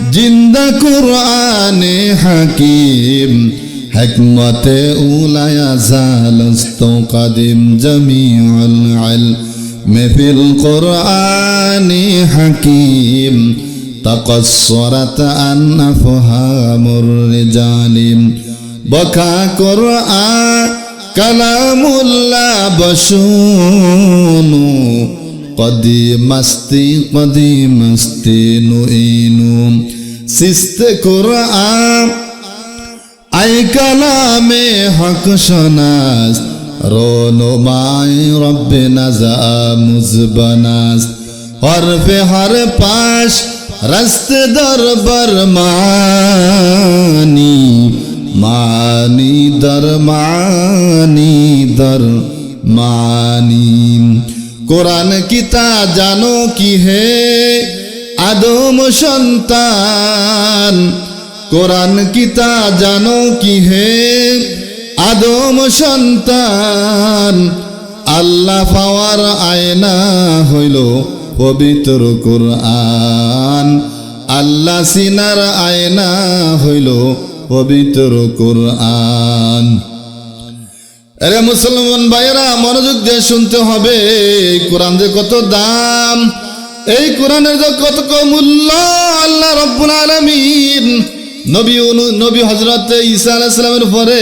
জিন্দা কুরআনে হাকিম হিকমতে উলায়া জালস্ত কদিম জামিউল ইলম ফিল কুরআনে হাকিম তাকাসসারাত আন আফহামুর রিজালিম বকা কুরআন কালামুল্লাহ বশুনু কদিমাস্তি নুইনু সিস্তে কুরআন আই কালামে হক শনাস রোনুমাই রব্বে নাজা মুজবানাস হরফে হর পাশ রাস্তে দরবার মানি মানি দর মানি কোরআন কিতা জানো কি হে আদম সন্তান কোরআন কিতা জানো কি হে আদম সন্তান আল্লাহ পাওয়ার আয়না হইল পবিত্র কোরআন আল্লাহ সিনার আয়না হইল পবিত্র কোরআন আরে মুসলমান ভাইরা মনোযোগ দিয়ে শুনতে হবে এই কোরআন যে কত দাম এই কোরআনের যে কত মূল্য আল্লাহ রাব্বুল আলামিন নবী হযরত ঈসা আলাইহিস সালামের পরে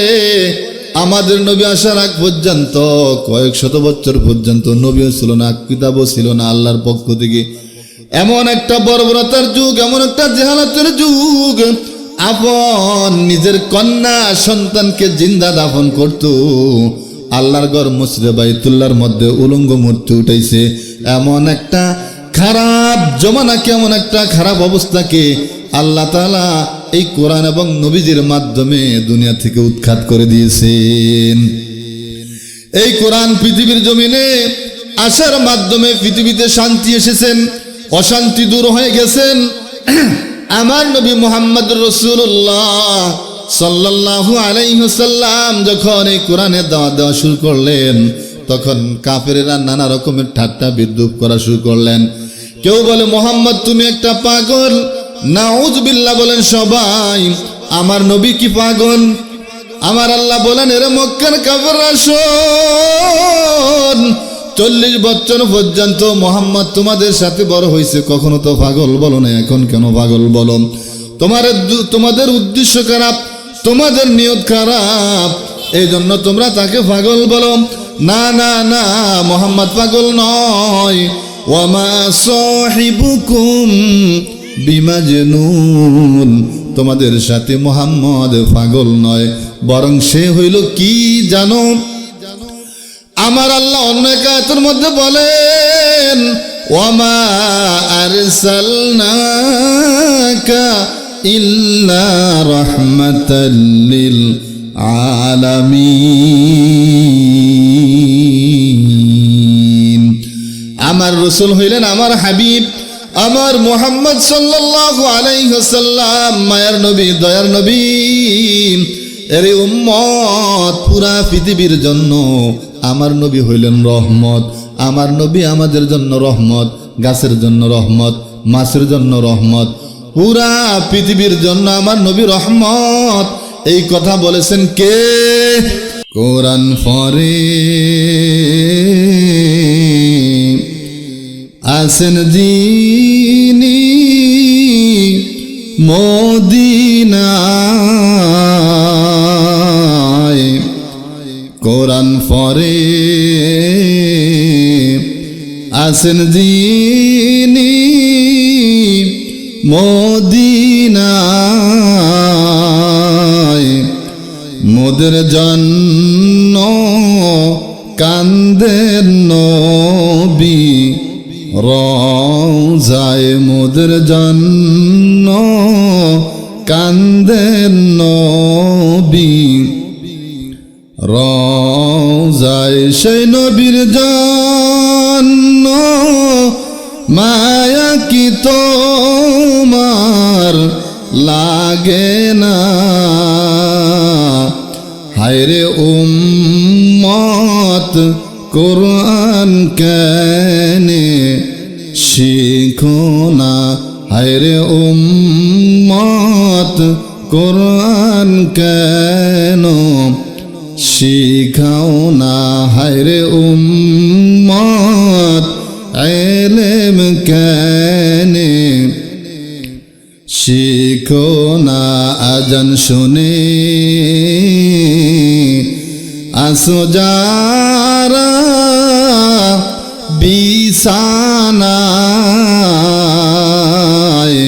আমাদের নবী আসার আগ পর্যন্ত কয়েক শত বছর পর্যন্ত নবীও ছিল না কিতাবও ছিল না আল্লাহর পক্ষ থেকে এমন একটা বর্বরতার যুগ এমন একটা জাহালাতের যুগ আপন নিজের কন্যা সন্তানকে জিন্দা দাফন করত আল্লাহর ঘর মসজিদে বাইতুল্লাহর মধ্যে উলঙ্গ মূর্তি উঠাইছে এমন একটা খারাপ জমানাকে এমন একটা খারাপ অবস্থাকে আল্লাহ তাআলা এই কোরআন এবং নবীজির মাধ্যমে দুনিয়া থেকে উৎখাত করে দিয়েছেন এই কোরআন পৃথিবীর জমিনে আসার মাধ্যমে পৃথিবীতে শান্তি এসেছেন অশান্তি দূর হয়ে গেছেন আমার নবী মুহাম্মদ রাসূলুল্লাহ সাল্লাল্লাহু আলাইহি ওয়াসাল্লাম যখন এই কোরআনের দাওয়াত দেওয়া শুরু করলেন তখন কাফেরেরা নানা রকমের ঠাট্টা বিদ্রূপ করা শুরু করলেন কেউ বলে মুহাম্মদ তুমি একটা পাগল নাউযুবিল্লাহ বলেন সবাই আমার নবী কি পাগল আমার আল্লাহ বলেন এরে মক্কার কাফেররা শোন 40 বছর পর্যন্ত মুহাম্মদ তোমাদের সাথে বড় হয়েছে কখনো তো পাগল বলো না এখন কেন পাগল বলো তোমাদের উদ্দেশ্য খারাপ তোমাদের নিয়ত খারাপ এই জন্য তোমরা তাকে পাগল বলো না না না মুহাম্মদ পাগল নয় ওয়ামা সাহিবুকুম বিমাজনুন তোমাদের সাথে মুহাম্মদ পাগল নয় বরং সে হইল কি জানো আমার আল্লাহ অন্য এক আয়াতের মধ্যে বলেন ওয়ামা আরসালনাকা ইল্লা রাহমাতাল লিল আলামিন আমার রাসূল হইলেন আমার হাবিব আমার মুহাম্মদ সাল্লাল্লাহু আলাইহি ওয়াসাল্লাম মায়ার নবী দয়ার নবী এরে উম্মত পুরা পৃথিবীর জন্য আমার নবী হইলেন রহমত আমার নবী আমাদের জন্য রহমত গাছের জন্য রহমত মাছের জন্য রহমত পুরা পৃথিবীর জন্য আমার নবী রহমত এই কথা বলেছেন কে কোরআন ফরে আসেন যিনি মদিনায় কোরআন ফরে আসেন যিনি মদিনায় মোদের জন্য কান্দেন নবী রওজায় মোদের জন্য কান্দেন নবী রওজায় সেই নবীর জন্য মায়া কি তোমার লাগে না হায়রে উম্মত কোরআন কেনে শিখো না হায়রে উম্মত কোরআন কেন শিখাও না, হায়রে উম্মত ইলম কেন শিখো না। আজান শুনে আসো যারা বিছানায়,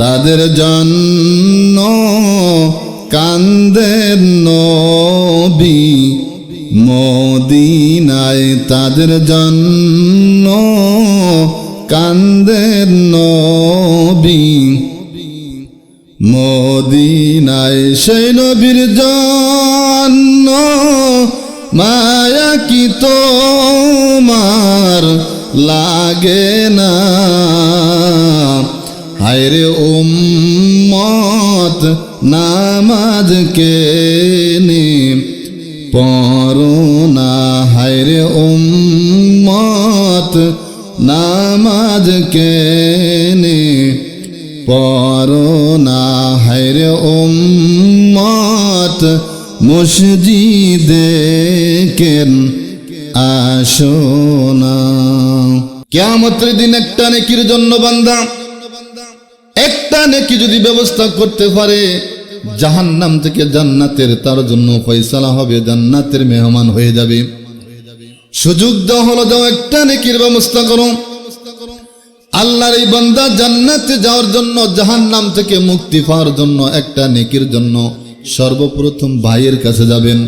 তাদের জন্য কান্দেন নবী মদিনায়, তাদের জন্য কান্দেন নবী মদিনায়। সেই নবীর জন্য মায়া কি তোমার লাগে না, হায়রে উম্মত নামাজ কেনে পড়ো না, হায়রে উম্মত নামাজ কেনে পড়ো না, হায়রে উম্মত মসজিদে কেন আসো না। কিয়ামতের দিন একটা নেকির জন্য বান্দা একটা নেকি যদি ব্যবস্থা করতে পারে, জাহান্নাম থেকে জান্নাতের তার জন্য ফয়সালা হবে, জান্নাতের মেহমান হয়ে যাবে। সুযোগ দেওয়া হলো, যাও একটা নেকির ব্যবস্থা করো। আল্লাহর এই বান্দা জান্নাতে যাওয়ার জন্য, জাহান্নাম থেকে মুক্তি পাওয়ার জন্য একটা নেকির জন্য সর্বপ্রথম ভাইয়ের কাছে যাবেন।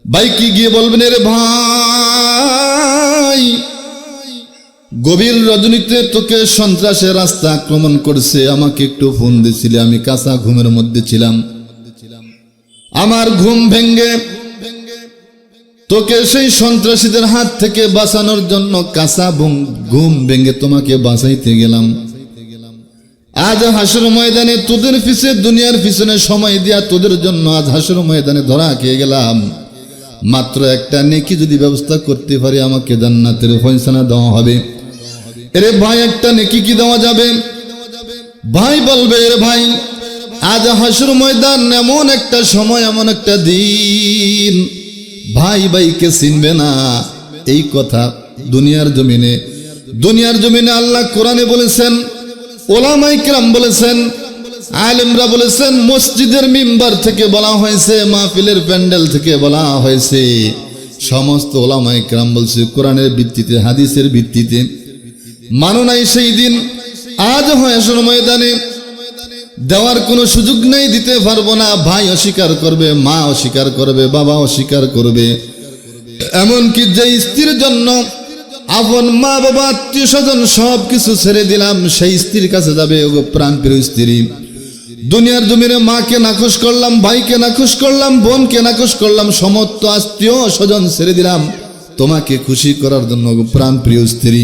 ভাইকে গিয়ে বলবেন, এর ভাই গভীর রজনীতে তোকে সন্ত্রাসের রাস্তা আক্রমণ করছে, আমাকে একটু ফোন দিয়েছিলে, আমি কাঁচা ঘুমের মধ্যে ছিলাম, আমার ঘুম ভেঙ্গে তোকে সেই সন্ত্রাসীদের হাত থেকে বাঁচানোর জন্য কাঁচা ঘুম ভেঙ্গে তোমাকে বাঁচাইতে গেলাম। আজ হাসর ময়দানে তোদের পিছে, দুনিয়ার পিছনে সময় দিয়া তোদের জন্য আজ হাসর ময়দানে ধরা খেয়ে গেলাম। মাত্র একটা নেকি যদি ব্যবস্থা করতে পারি, আমাকে জান্নাতের ফয়সালা দেওয়া হবে। এরে ভাই, একটা নেকি কি দেওয়া যাবে? ভাই বলবে, এর ভাই আজ হাসর ময়দান এমন একটা সময়, এমন একটা দিন, ভাই ভাইকে চিনবে না। এই কথা দুনিয়ার জমিনে আল্লাহ কোরআনে বলেছেন, ওলামায়ে কেরাম বলেছেন, আলেমরা বলেছেন, মসজিদের মিম্বার থেকে বলা হয়েছে, মাহফিলের প্যান্ডেল থেকে বলা হয়েছে, সমস্ত ওলামায়ে কেরাম বলছে কোরআনের ভিত্তিতে, হাদিসের ভিত্তিতে। মানো নাই সেই দিন, আজ হয় হাসর ময়দানে দেওয়ার কোনো সুযোগ নেই, দিতে পারবো না। ভাই অস্বীকার করবে, মা অস্বীকার করবে, বাবা অস্বীকার করবে। এমনকি যে স্ত্রীর জন্য আপন মা বাবা আত্মীয় স্বজন সব কিছু ছেড়ে দিলাম, সেই স্ত্রীর কাছে যাবে, ওগো প্রাণপ্রিয় স্ত্রী, দুনিয়ার জমিনে মাকে নাকশ করলাম, ভাইকে নাকশ করলাম, বোনকে নাকশ করলাম, সমস্ত আত্মীয় স্বজন ছেড়ে দিলাম তোমাকে খুশি করার জন্য, ওগো প্রাণপ্রিয় স্ত্রী।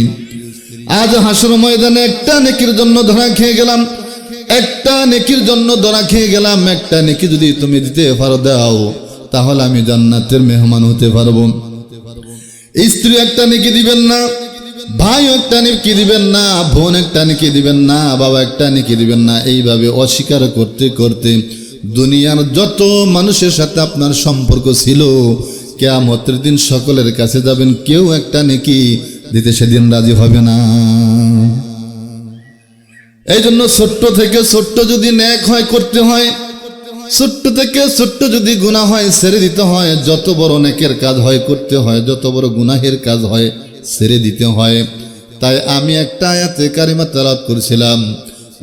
আজ হাসর ময়দানে একটা নেকির জন্য ধরা খেয়ে গেলাম, একটা নেকির জন্য ধরা খেয়ে গেলাম। একটা নেকি যদি তুমি দিতে পারো, দাও, তাহলে আমি জান্নাতের মেহমান হতে পারবো। স্ত্রী একটা নেকি দিবেন না, ভাই একটা নেকি দিবেন না, বোন একটা নেকি দিবেন না, বাবা একটা নেকি দিবেন না। এইভাবে অস্বীকার করতে করতে দুনিয়ার যত মানুষের সাথে আপনার সম্পর্ক ছিল, কিয়ামতের দিন সকলের কাছে যাবেন, কেউ একটা নেকি দিতে সেদিন রাজি হবে না। এই জন্য ছোট্ট থেকে ছোট্ট যদি নেক হয় করতে হয়, ছোট্ট থেকে ছোট্ট যদি গুনাহ হয় ছেড়ে দিতে হয়, যত বড় নেকের কাজ হয় করতে হয়, যত বড় গুনাহের কাজ হয় ছেড়ে দিতে হয়। তাই আমি একটা আয়াতে কারিমা তেলাওয়াত করেছিলাম,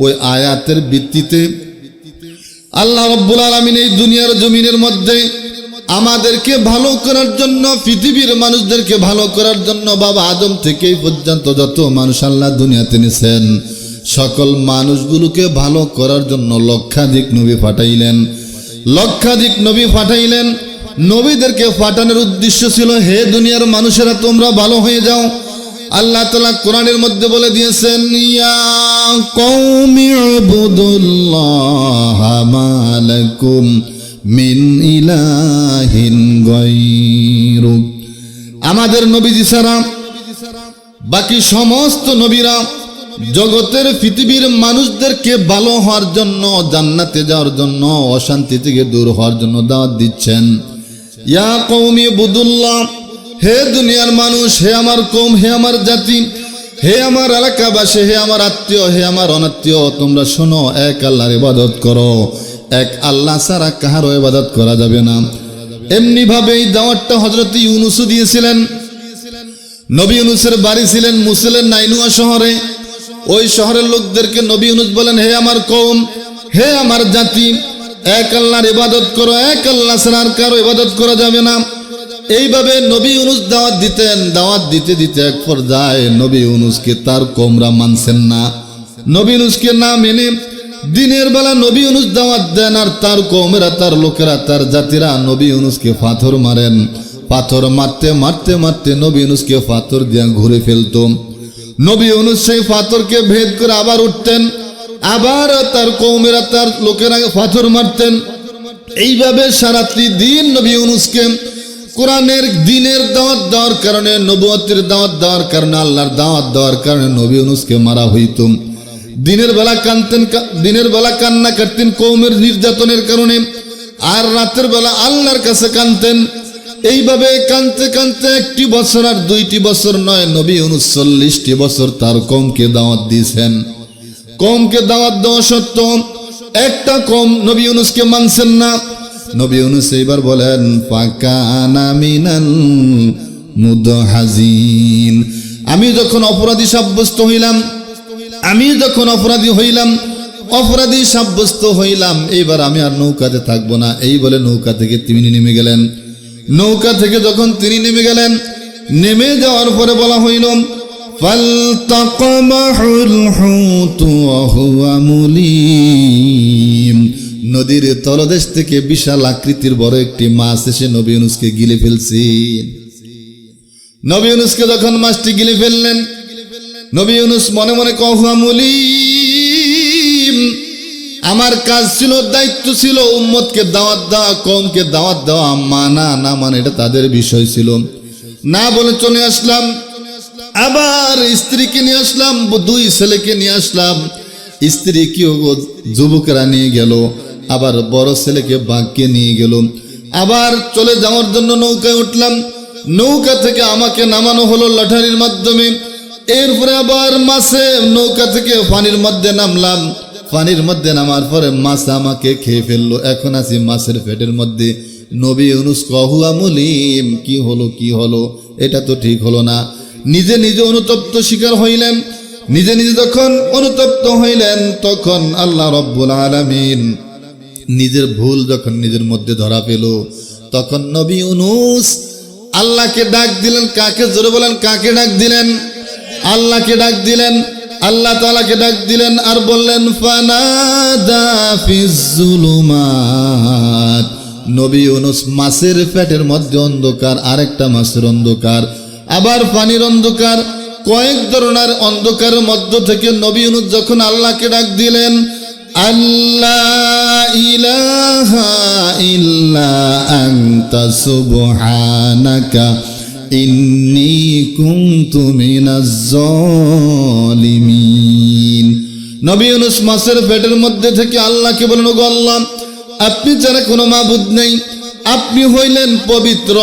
ওই আয়াতের ভিত্তিতে আল্লাহ রাব্বুল আলামিন এই দুনিয়ার জমিনের মধ্যে আমাদেরকে ভালো করার জন্য, পৃথিবীর মানুষদেরকে ভালো করার জন্য, বাবা আদম থেকে এই পর্যন্ত যত মানুষ আল্লাহ দুনিয়াতে এনেছেন, সকল মানুষগুলোকে ভালো করার জন্য লক্ষাধিক নবী পাঠাইলেন, লক্ষাধিক নবী পাঠাইলেন। নবীদেরকে পাঠানোর উদ্দেশ্য ছিল, হে দুনিয়ার মানুষেরা তোমরা ভালো হয়ে যাও। আল্লাহ তাআলা কোরআনের মধ্যে বলে দিয়েছেন, ইয়া কওমি ইবুদুল্লাহ মা লাকুম মিন ইলাহিন গায়রু। আমাদের নবীজি ছাড়া বাকি সমস্ত নবীরা জগতের পৃথিবীর মানুষদেরকে ভালো হওয়ার জন্য, জান্নাতে যাওয়ার জন্য, অশান্তি থেকে দূর হওয়ার জন্য দাওয়াত দিচ্ছেন। ইয়া কওমি বুদুল্লাহ, হে দুনিয়ার মানুষ, হে আমার কওম, হে আমার জাতি, হে আমার এলাকাবাসী, হে আমার আত্মীয়, হে আমার অনাত্মীয়, তোমরা শোনো, এক আল্লাহর ইবাদত করো। এক আল্লাহ ছাড়া কাহারও ইবাদত করা যাবে না। এমনি ভাবে এই দাওয়াতটা হযরত ইউনূস দিয়েছিলেন। নবী ইউনূসের বাড়ি ছিলেন মুসলের নাইনুয়া শহরে। ওই শহরের লোকদেরকে নবী ইউনূস বলেন, হে আমার কওম, হে আমার জাতি, এক আল্লাহর ইবাদত করো, এক আল্লাহ ছাড়া আর কারো ইবাদত করা যাবে না। এইভাবে নবী ইউনূস দাওয়াত দিতেন। দাওয়াত দিতে দিতে এক পর্যায়ে নবী ইউনূসকে তার কওমরা মানছেন না। নবী ইউনূসকে না মেনে দিনের বেলা নবী ইউনূস দাওয়াত দেন, আর তার কওমেরা, তার লোকেরা, তার জাতিরা নবী ইউনূসকে পাথর মারেন। পাথর মারতে মারতে মারতে নবী ইউনূসকে পাথর দিয়ে ঘুরে ফেলতো। নবী ইউনূস সেই পাথরকে ভেদ করে আবার উঠতেন, আবার তার কওমেরা, তার লোকেরা পাথর মারতেন। এইভাবে সারাটি দিন নবী ইউনূসকে কোরআনের দ্বীনের দাওয়াত দেওয়ার কারণে, নবুয়তের দাওয়াত দেওয়ার কারণে, আল্লাহর দাওয়াত দেওয়ার কারণে নবী ইউনূসকে মারা হইত। দিনের বেলা কাঁদতেন, দিনের বেলা কান্না করতেন কওমের নির্যাতনের কারণে, আর রাতের বেলা আল্লাহর কাছে কাঁদতেন। এইভাবে কাঁদতে কাঁদতে 1টি বছর আর 2টি বছর নয়, নবী ইউনূস 40টি বছর তার কওমকে দাওয়াত দিয়েছেন। কওমকে দাওয়াত দেওয়া সত্ত্বেও একটা কওম নবী ইউনূসকে মানছেন না। নবী ইউনূস এইবার বলেন, ফাকানা মিনাল মুদহাজিন, আমি যখন অপরাধী সাব্যস্ত হইলাম, আমি যখন অপরাধী সাব্যস্ত হইলাম, এইবার আমি আর নৌকাতে থাকবো না। এই বলে নৌকা থেকে তিনি নেমে গেলেন। নৌকা থেকে যখন তিনি নেমে গেলেন, নেমে যাওয়ার পরে বলা হইল, ফালতাকামাহুল হুতু ওয়া হুয়া মুলিম, নদীর তলদেশ থেকে বিশাল আকৃতির বড় একটি মাছ এসে নবী ইউনূসকে গিলে ফেলছে। নবী ইউনূসকে যখন মাছটি গিলে ফেললেন, নবী ইউনূস মনে মনে হুয়া মুলিম, আমার কাজ ছিল, দায়িত্ব ছিল উম্মতকে দাওয়াত দেওয়া, কওমকে দাওয়াত দেওয়া, মানা না মানে এটা তাদের বিষয় ছিল। না বলে চলে আসলাম। আবার স্ত্রীকে নিয়ে আসলাম, 2 ছেলেকে নিয়ে আসলাম। স্ত্রীকেও যুবকেরা নিয়ে গেল, আবার বড় ছেলেকে বাঘকে নিয়ে গেল। আবার চলে যাওয়ার জন্য নৌকায় উঠলাম। নৌকা থেকে আমাকে নামানো হলো লটারির মাধ্যমে। এরপরে আবার মাছে নৌকা থেকে পানির মধ্যে নামলাম। পানির মধ্যে নামার পরে মাছ আমাকে খেয়ে ফেললো। এখন আছি মাছের পেটের মধ্যে। নবী ইউনূস হুয়া মুলিম, কি হলো, এটা তো ঠিক হলো না। নিজে নিজে অনুতপ্ত শিকার হইলেন। নিজে নিজে যখন অনুতপ্ত হইলেন, তখন আল্লাহ রব্বুল আলামিন নিজের ভুল যখন নিজের মধ্যে ধরা পেল, তখন নবী ইউনূস আল্লাহকে ডাক দিলেন। কাকে? জোরে বলেন, কাকে ডাক দিলেন? আল্লাহকে ডাক দিলেন, আল্লাহ তাআলাকে ডাক দিলেন, আর বললেন, ফানাদা ফিজ যুলুমাত। নবী ইউনূস মাছের পেটের মধ্যে অন্ধকার, আরেকটা মাছের অন্ধকার, আবার পানির অন্ধকার, কয়েক ধরনের অন্ধকারের মধ্য থেকে নবী ইউনূস যখন আল্লাহকে ডাক দিলেন, আল্লাহ ইলাহা ইল্লা আনতা সুবহানাকা ইন্নী কুনতু মিনাজ জালিমিন। নবী ইউনূস মাছের পেটের মধ্যে থেকে আল্লাহকে বলেন, ওগো আল্লাহ, আপনি ছাড়া কোনো মাবুদ নেই, আপনি হইলেন পবিত্র।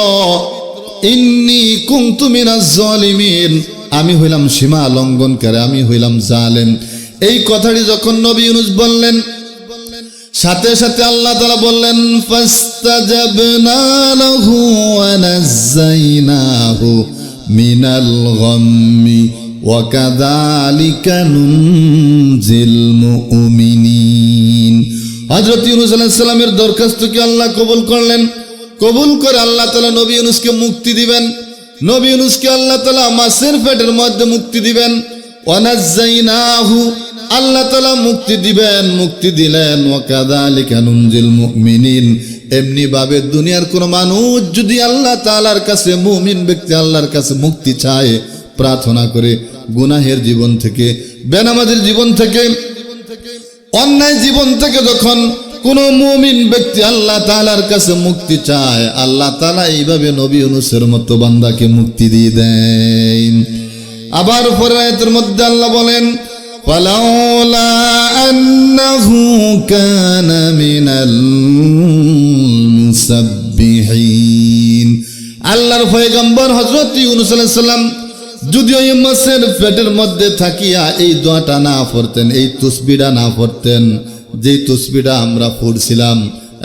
ইন্নী কুনতু মিনাজ জালিমিন, আমি হইলাম সীমা লঙ্ঘনকারী, আমি হইলাম জালেম। এই কথাটি যখন নবী ইউনূস বললেন, সাথে সাথে আল্লাহ তাআলা বললেন, ফাস্তাজাবনা লাহু ওয়া নাযায়নাহু মিনাল গাম্মি ওয়া কাযালিকা নুনজিল মুমিনিন। হযরত ইউনূস আলাইহিস সালামের দরখাস্তকে আল্লাহ কবুল করলেন। কবুল করে আল্লাহ তাআলা নবী ইউনূসকে মুক্তি দিবেন। নবী ইউনূসকে আল্লাহ তাআলা মাছের পেটের মধ্যে মুক্তি দিবেন। ওয়া নাযায়নাহু, আল্লাহ তাআলা মুক্তি দিবেন, মুক্তি দিলেন। ওয়া কাযালিকা নুনজিল মুমিনিন, এমনি ভাবে দুনিয়ার কোন মানুষ যদি আল্লাহ তাআলার কাছে, মুমিন ব্যক্তি আল্লাহর কাছে মুক্তি চায়, প্রার্থনা করে, গুনাহের জীবন থেকে, বেনামাজের জীবন থেকে, অন্যায় জীবন থেকে যখন কোন মুমিন ব্যক্তি আল্লাহ তাআলার কাছে মুক্তি চায়, আল্লাহ তাআলা এইভাবে নবী ইউনূসের মতো বান্দাকে মুক্তি দিয়ে দেন। আবার পরের আয়াতের মধ্যে আল্লাহ বলেন, ফালাউলা আন্নাহু কানা মিনাল মুসাব্বিহিন। আল্লাহর পয়গম্বর হযরত ইউনূস আলাইহিস সালাম যদি ওই মাছের পেটের মধ্যে থাকিয়া এই দোয়াটা না পড়তেন, এই তাসবিহটা না পড়তেন, যে তাসবিহটা আমরা পড়ছিলাম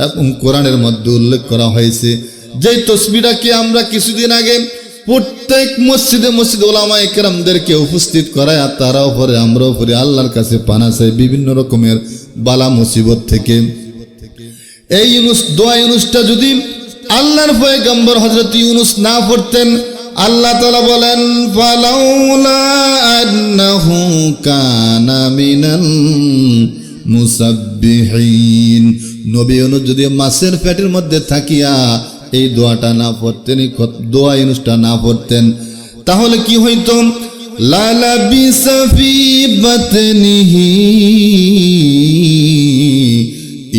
এবং কোরআনের মধ্যে উল্লেখ করা হয়েছে, যে তাসবিহটাকে আমরা কিছুদিন আগে প্রত্যেক মসজিদে মসজিদে ওলামায়ে কেরামদেরকে উপস্থিত করায় তারাও পড়ে আমরাও পড়ি, আল্লাহর কাছে পানা চাই বিভিন্ন রকমের বালা মুসিবত থেকে। এই ইউনূস দোয়া ইউনূসটা যদি আল্লাহর পয়গম্বর হযরত ইউনূস না পড়তেন, আল্লাহ তাআলা বলেন ফালাউলা আন্নাহু কানা মিনাল মুসাব্বিহিন। নবী ইউনূস যদি মাছের পেটের মধ্যে থাকিয়া এই দোয়াটা না পড়তেন, এই দোয়া ইউনূসটা না পড়তেন, তাহলে কি হইতো? লা লাবিসা ফি বাতনিহি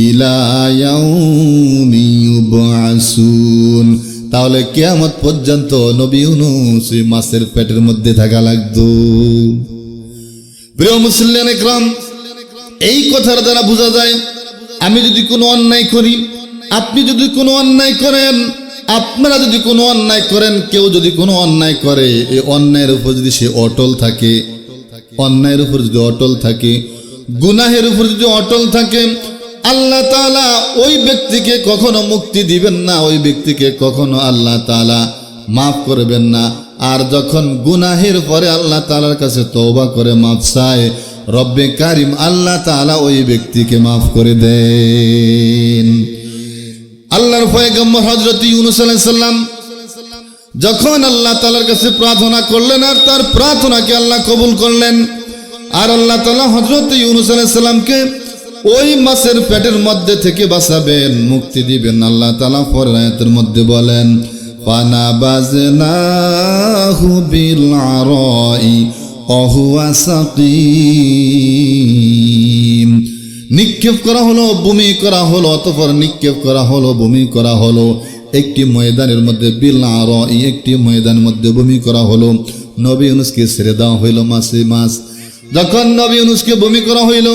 ইলা ইয়াউমি ইউবআসুন। তাহলে কিয়ামত পর্যন্ত নবী ইউনূস মাছের পেটের মধ্যে থাকা লাগতো। প্রিয় মুসলিম ইকরাম, এই কথার দ্বারা বোঝা যায় আমি যদি কোনো অন্যায় করি, আপনি যদি কোনো অন্যায় করেন, আপনারা যদি কোনো অন্যায় করেন, কেউ যদি কোনো অন্যায় করে, এই অন্যায়ের উপর যদি সে অটল থাকে, অন্যায়ের উপর যদি অটল থাকে, গুনাহের উপর যদি অটল থাকে, আল্লাহ তাআলা ওই ব্যক্তিকে কখনো মুক্তি দিবেন না, ওই ব্যক্তিকে কখনো আল্লাহ তাআলা মাফ করবেন না। আর যখন গুনাহের পরে আল্লাহ তাআলার কাছে তওবা করে মাফ চায়, রব্বে কারিম আল্লাহ তাআলা ওই ব্যক্তিকে মাফ করে দেন। আল্লাহর পয়গম্বর হযরত ইউনূস আলাইহিস সালাম যখন আল্লাহ তাআলার কাছে প্রার্থনা করলেন, আর তার প্রার্থনাকে আল্লাহ কবুল করলেন, আর আল্লাহ তাআলা হযরত ইউনূস আলাইহিস সালামকে ওই মাছের পেটের মধ্যে থেকে বাঁচাবেন, মুক্তি দিবেন। আল্লাহ তাআলা পরের আয়াতের মধ্যে বলেন ফানাবাযনাহু বিল আরাই ওয়া হুয়া সাকিম। নিক্ষেপ করা হলো, ভূমি করা হলো, অতঃপর নিক্ষেপ করা হলো, ভূমি করা হলো একটি ময়দানের মধ্যে, বিল আরাই একটি ময়দানের মধ্যে ভূমি করা হলো। নবী ইউনূসকে ছেড়ে দেওয়া হইল মাছ। যখন নবী ইউনূসকে ভূমি করা হইল,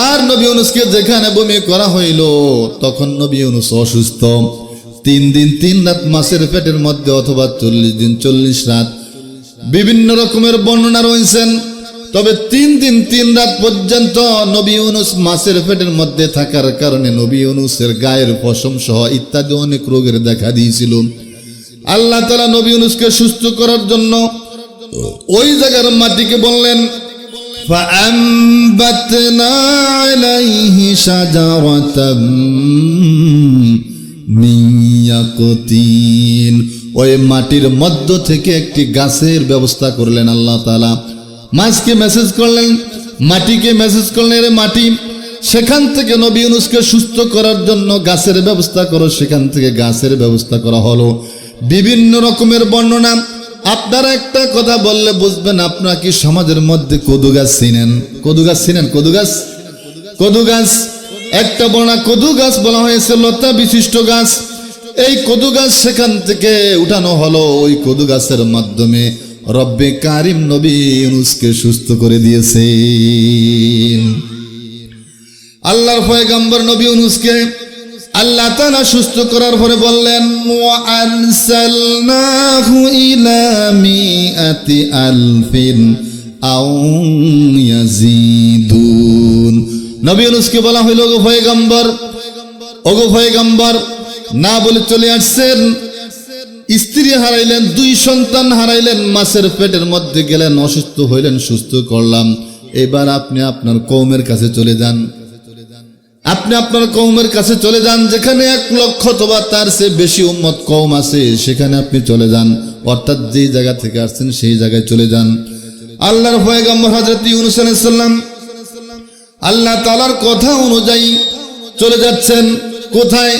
আর নবী ইউনূসকে যেখানে ভূমি করা হইল, তখন নবী ইউনূস অসুস্থ। 3 দিন 3 রাত মাছের পেটের মধ্যে, অথবা 40 দিন 40 রাত, বিভিন্ন রকমের বর্ণনা রয়েছেন। তবে 3 দিন 3 রাত পর্যন্ত নবী ইউনূস মাছের পেটের মধ্যে থাকার কারণে নবী ইউনূসের গায়ের পশম সহ ইত্যাদি অনেক রোগের দেখা দিয়েছিল। আল্লাহ তাআলা নবী ইউনূসকে সুস্থ করার জন্য ওই জায়গার মাটিকে বললেন فأنبتنا عليه شجرة من يقطين। ওই মাটির মধ্য থেকে একটি গাছের ব্যবস্থা করলেন আল্লাহ তাআলা। মাছকে মেসেজ করলেন, মাটিকে মেসেজ করলেন, রে মাটি, সেখান থেকে নবী ইউনূসকে সুস্থ করার জন্য গাছের ব্যবস্থা করো। সেখান থেকে গাছের ব্যবস্থা করা হলো। বিভিন্ন রকমের বর্ণনা। আপনারা একটা কথা বললে বুঝবেন, আপনারা কি সমাজের মধ্যে কদু গাছ চিনেন? কদু গাছ চিনেন? কদু গাছ একটা বর্ণনা, কদু গাছ বলা হয়েছে লতা বিশিষ্ট গাছ। এই কদু গাছ সেখান থেকে উঠানো হলো। ওই কদু গাছের মাধ্যমে রব্বে কারিম নবী ইউনূসকে সুস্থ করে দিয়েছেন। আল্লাহর পয়গম্বর নবী ইউনূসকে আল্লাহ তাআলা সুস্থ করার পরে বললেন ওয়া আরসালনাহু ইলা মিআতি আলফিন আও ইয়াজিদুন। নবী ইউনূসকে বলা হইল ওগো পয়গম্বর, না বলে চলে আসছেন। স্ত্রী হারাইলেন, 2 সন্তান হারাইলেন, মাছের পেটের মধ্যে গেলেন, অসুস্থ হইলেন, সুস্থ করলাম। এবার আপনি আপনার কওমের কাছে চলে যান। আপনি আপনার কওমের কাছে চলে যান, যেখানে 1 লক্ষ অথবা তার চেয়ে বেশি উম্মত কওম আছে, সেখানে আপনি চলে যান। অর্থাৎ যেই জায়গা থেকে আসছেন সেই জায়গায় চলে যান। আল্লাহর পয়গম্বর হযরত ইউনূস আলাইহিস সালাম আল্লাহ তাআলার কথা অনুযায়ী চলে যাচ্ছেন। কোথায়?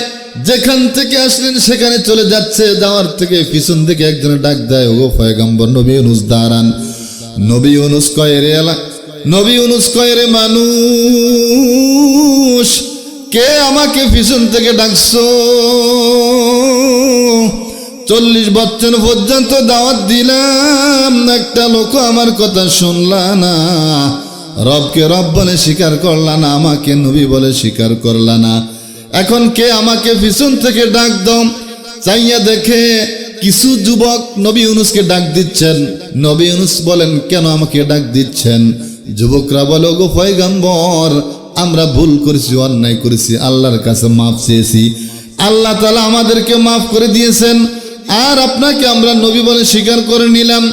যেখান থেকে আসলেন সেখানে চলে যাচ্ছে। যাওয়ার থেকে পিছন থেকে একজনে ডাক দেয়, ওগো পয়গম্বর নবী ইউনূস দাঁড়ান। নবী ইউনূস কয় রে মানুষ, কে আমাকে পিছন থেকে ডাকছো? 40 বছর পর্যন্ত দাওয়াত দিলাম, একটা লোক আমার কথা শুনলা না, রবকে রব বলে স্বীকার করলা না, আমাকে নবী বলে স্বীকার করলা না। এখন কে আমাকে পিছন থেকে ডাক দাও। চাইয়া দেখে কিছু যুবক নবী ইউনূসকে ডাক দিচ্ছেন। নবী ইউনূস বলেন, কেন আমাকে ডাক দিচ্ছেন? যুবকরা বলে, গো পয়গম্বর, আমরা ভুল করেছি, অন্যায় করেছি, আল্লাহর কাছে মাফ চেয়েছি, আল্লাহ তাআলা আমাদেরকে মাফ করে দিয়েছেন, আর আপনাকে আমরা নবী বলে স্বীকার করে নিলাম।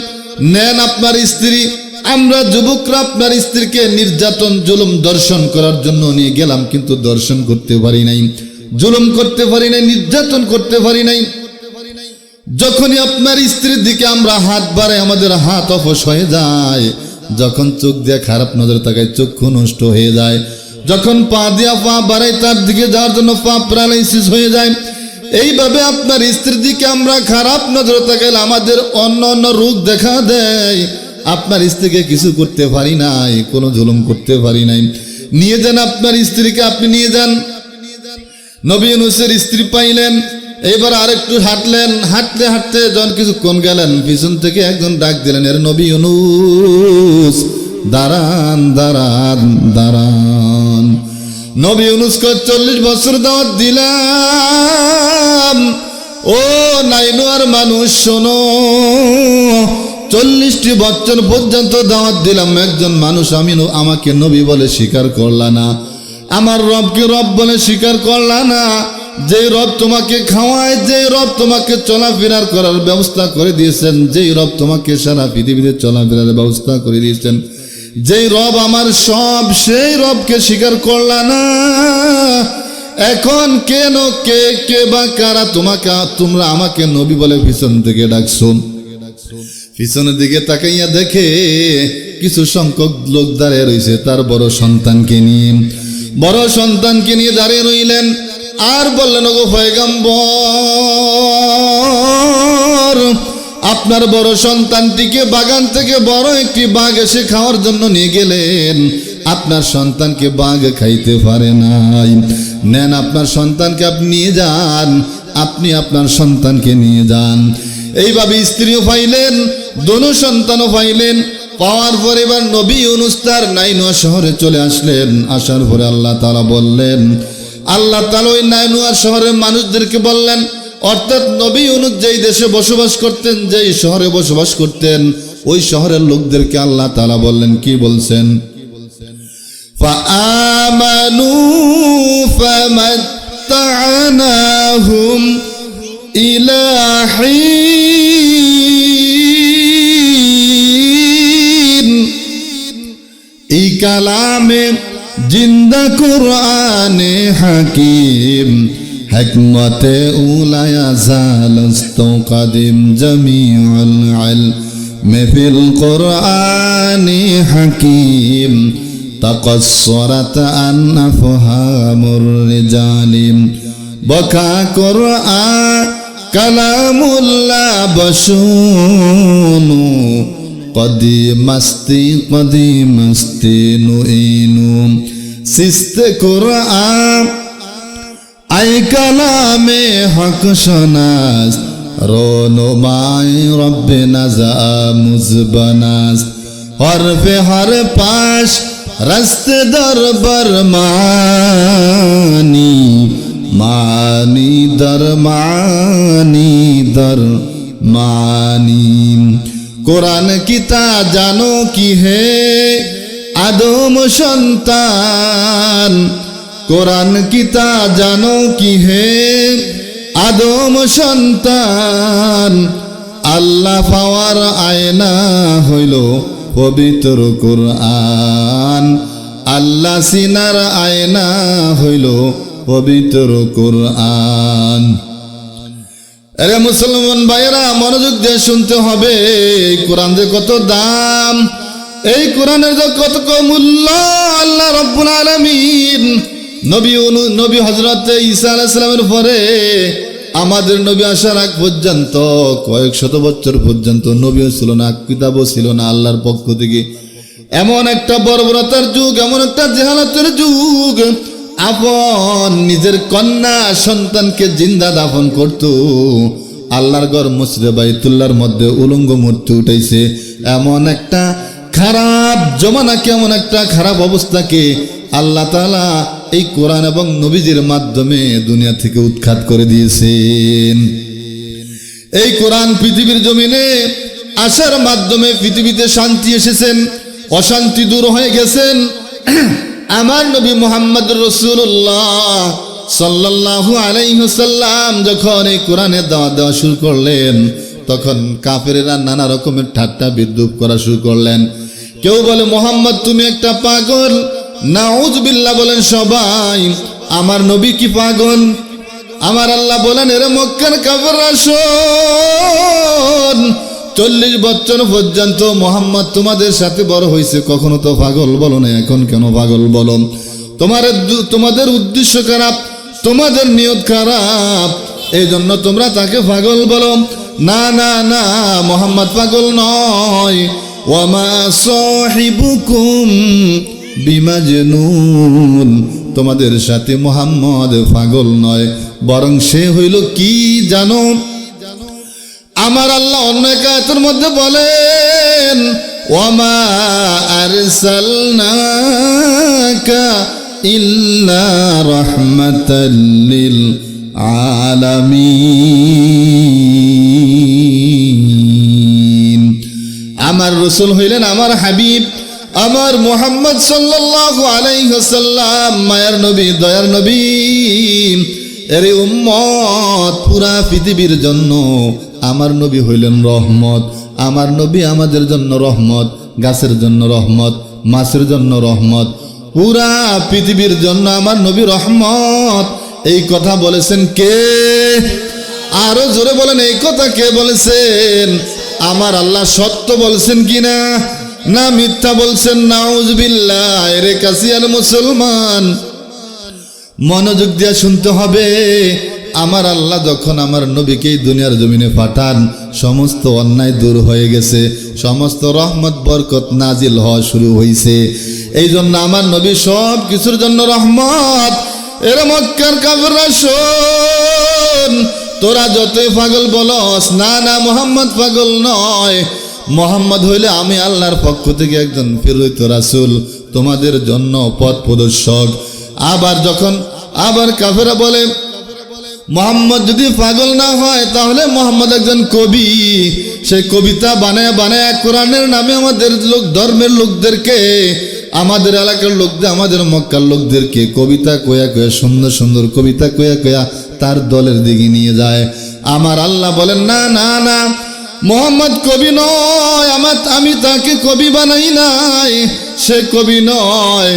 নেন আপনার স্ত্রী। আমরা যুবকরা আপনার স্ত্রীকে নির্যাতন জুলুম দর্শন করার জন্য নিয়ে গেলাম, কিন্তু দর্শন করতে পারি নাই, জুলুম করতে পারি নাই, নির্যাতন করতে পারি নাই। যখনই আপনার স্ত্রীর দিকে আমরা হাত বাড়াই, আমাদের হাত অফস হয়ে যায়। যখন চোখ দিয়ে খারাপ নজর তাকায়, চক্ষু নষ্ট হয়ে যায়। যখন পা দিয়া পা বাড়াই, তার দিকে যাওয়ার জন্য পা প্যারালাইসিস হয়ে যায়। এইভাবে আপনার স্ত্রীর দিকে আমরা খারাপ নজর তাকাইলে আমাদের অন্য অন্য রোগ দেখা দেয়। আপনার স্ত্রীকে কিছু করতে পারি নাই, কোনো জুলুম করতে পারি নাই। নিয়ে যান আপনার স্ত্রীকে, আপনি নিয়ে যান। নবী ইউনূসের স্ত্রী পাইলেন। এবার আরেকটু হাঁটলেন, হাঁটতে হাঁটতে যখন কিছুক্ষণ গেলেন, পিছন থেকে একজন ডাক দিলেন, এর নবী ইউনূস, দাঁড়ান দাঁড়ান দাঁড়ান। নবী ইউনূসকে 40 বছর দাওয়াত দিলাম। ও নাইনুয়ার মানুষ শোনো, 40টি বছর পর্যন্ত দাওয়াত দিলাম, একজন মানুষ আমাকে নবী বলে স্বীকার করলা না, আমার রবকে রব বলে স্বীকার করলা না। যেই রব তোমাকে খাওয়ায়, যেই রব তোমাকে চলাফেরার করার ব্যবস্থা করে দিয়েছেন, যেই রব তোমাকে সারা পৃথিবীতে চলাফেরার ব্যবস্থা করে দিয়েছেন, যেই রব আমার সব, সেই রবকে স্বীকার করলা না। এখন কেন, কে বা কারা তোমরা আমাকে নবী বলে পিছন থেকে ডাকছো? পিছনের দিকে তাকাইয়া দেখে কিছু সংখ্যক লোক দাঁড়িয়ে রয়েছে, তার বড় সন্তানকে নিয়ে দাঁড়িয়ে রইলেন। আর বললেন, ওগো পয়গম্বর, আপনার বড় সন্তানটিকে বাগান থেকে বড় একটি বাঘ এসে খাওয়ার জন্য নিয়ে গেলেন, আপনার সন্তানকে বাঘ খাইতে পারে নাই। নেন আপনার সন্তানকে আপনি নিয়ে যান, আপনি আপনার সন্তানকে নিয়ে যান। এইভাবে স্ত্রীও পাইলেন, দোনো সন্তানও পাইলেন। পাওয়ার পর এবার নবী ইউনূস তার নাইনুয়া শহরে চলে আসলেন। আসার পরে আল্লাহ তাআলা বললেন, আল্লাহ তাআলা ওই নাইনুয়া শহরের মানুষদেরকে বললেন, অর্থাৎ নবী ইউনূস যেই দেশে বসবাস করতেন, যেই শহরে বসবাস করতেন, ওই শহরের লোকদেরকে আল্লাহ তাআলা বললেন, কি বলছেন? ফাআমানু ফামাত্তা'নাহুম ইলা হিন। এই কালামে জিন্দা কুরআনে হাকিম, হিকমতে উলায়া জালস্তু কাদিম, জামিউল ইলমি ফিল কুরআনি হাকিম, তাকাসসারাত আন আফহামুর রিজালিম, বকা কুরআন কালামুল্লাহ বশুনু, কদিমাস্তি নুইনু, সিস্তে কুরআন আই কালামে হক শনাস, রোনুমাই রব্বে নাজা মুজবানাস, হরফে হর পাশ রাস্তে দরবার মানি, মানি দর মানি দর মানি। কোরআন কিতা জানো কি হে আদম সন্তান, কোরআন কিতা জানো কি হে আদম সন্তান। আল্লাহ পাওয়ার আয়না হইল পবিত্র কোরআন, আল্লাহ সিনার আয়না হইল পবিত্র কোরআন। আরে মুসলমান ভাইয়েরা, মনোযোগ দিয়ে শুনতে হবে। এই কোরআন যে কত দাম, এই কোরআনের যে কত মূল্য, আল্লাহ রাব্বুল আলামিন নবী হযরত ঈসা আলাইহিস সালামের পরে আমাদের নবী আসার আগ পর্যন্ত কয়েক শত বছর পর্যন্ত নবীও ছিল না, কিতাবও ছিল না আল্লাহর পক্ষ থেকে। এমন একটা বর্বরতার যুগ, এমন একটা জাহালাতের যুগ, আপন নিজের কন্যা সন্তানকে জিন্দা দাফন করত, আল্লাহর ঘর মসজিদে বাইতুল্লাহর মধ্যে উলঙ্গ মূর্তি উঠাইছে। এমন একটা খারাপ জমানাকে, এমন একটা খারাপ অবস্থাকে আল্লাহ তাআলা এই কোরআন এবং নবীজির মাধ্যমে দুনিয়া থেকে উৎখাত করে দিয়েছেন। এই কোরআন পৃথিবীর জমিনে আসার মাধ্যমে পৃথিবীতে শান্তি এসেছেন, অশান্তি দূর হয়ে গেছেন। আমার নবী মুহাম্মদুর রাসূলুল্লাহ সাল্লাল্লাহু আলাইহি ওয়াসাল্লাম যখন এই কোরআনের দাওয়াত দেওয়া শুরু করলেন, তখন কাফেরেরা নানা রকমের ঠাট্টা বিদ্রূপ করা শুরু করলেন। কেউ বলে মুহাম্মদ তুমি একটা পাগল, নাউযুবিল্লাহ বলেন সবাই। আমার নবী কি পাগল? আমার আল্লাহ বলেন, এর মক্কার কাফেররা শোন, 40 বছর পর্যন্ত মোহাম্মদ তোমাদের সাথে বড় হয়েছে, কখনো তো পাগল বলো না, এখন কেন পাগল বলো? তোমাদের উদ্দেশ্য খারাপ, তোমাদের নিয়ত খারাপ, এই জন্য তোমরা তাকে পাগল বলো। না না না, মোহাম্মদ পাগল নয়। ওয়ামা সাহিবুকুম বিমাজনুন, তোমাদের সাথে মোহাম্মদ পাগল নয়, বরং সে হইল কি জানো? আমার আল্লাহ অন্য এক আয়াতের মধ্যে বলেন, ওয়ামা আরসালনাকা ইল্লা রাহমাতাল লিল আলামিন। আমার রাসূল হইলেন আমার হাবিব, আমার মুহাম্মদ সাল্লাল্লাহু আলাইহি ওয়াসাল্লাম, মায়ার নবী, দয়ার নবী। এর উম্মত পুরা পৃথিবীর জন্য আমার নবী হইলেন রহমত। আমার নবী আমাদের জন্য রহমত, গাছের জন্য রহমত, মাছের জন্য রহমত, পুরা পৃথিবীর জন্য আমার নবী রহমত। এই কথা বলেছেন কে? আরো জোরে বলেন, এই কথা কে বলেছেন? আমার আল্লাহ সত্য বলছেন কিনা, না মিথ্যা বলছেন? নাউযুবিল্লাহ। এরে কাসিয়ার মুসলমান, মনোযোগ দিয়ে শুনতে হবে। আমার আল্লাহ যখন আমার নবীকে দুনিয়ার জমিনে পাঠান, সমস্ত অন্যায় দূর হয়ে গেছে, সমস্ত রহমত বরকত নাজিল হওয়া শুরু হয়েছে। এই জন্য আমার নবী সব কিছুর জন্য রহমত। এর মক্কার কাফেররা শোন, তোরা যতই পাগল বলস, না না মুহাম্মদ পাগল নয়। মুহাম্মদ হইলে আমি আল্লাহর পক্ষ থেকে একজন প্রেরিত রাসূল, তোমাদের জন্য পথ প্রদর্শক। আবার কাফেররা বলে, মুহাম্মদ যদি পাগল না হয় তাহলে মুহাম্মদ একজন কবি, সেই কবিতা বানায় বানায় কোরআনের নামে আমাদের ধর্মের লোকদেরকে, আমাদের এলাকার লোকদের, আমাদের মক্কার লোকদেরকে কবিতা কয়া কয়া, সুন্দর সুন্দর কবিতা কয়া কয়া তার দলের দিকে নিয়ে যায়। আমার আল্লাহ বলেন, না না না, মুহাম্মদ কবি নয়, আমি তাকে কবি বানাই নাই, সে কবি নয়।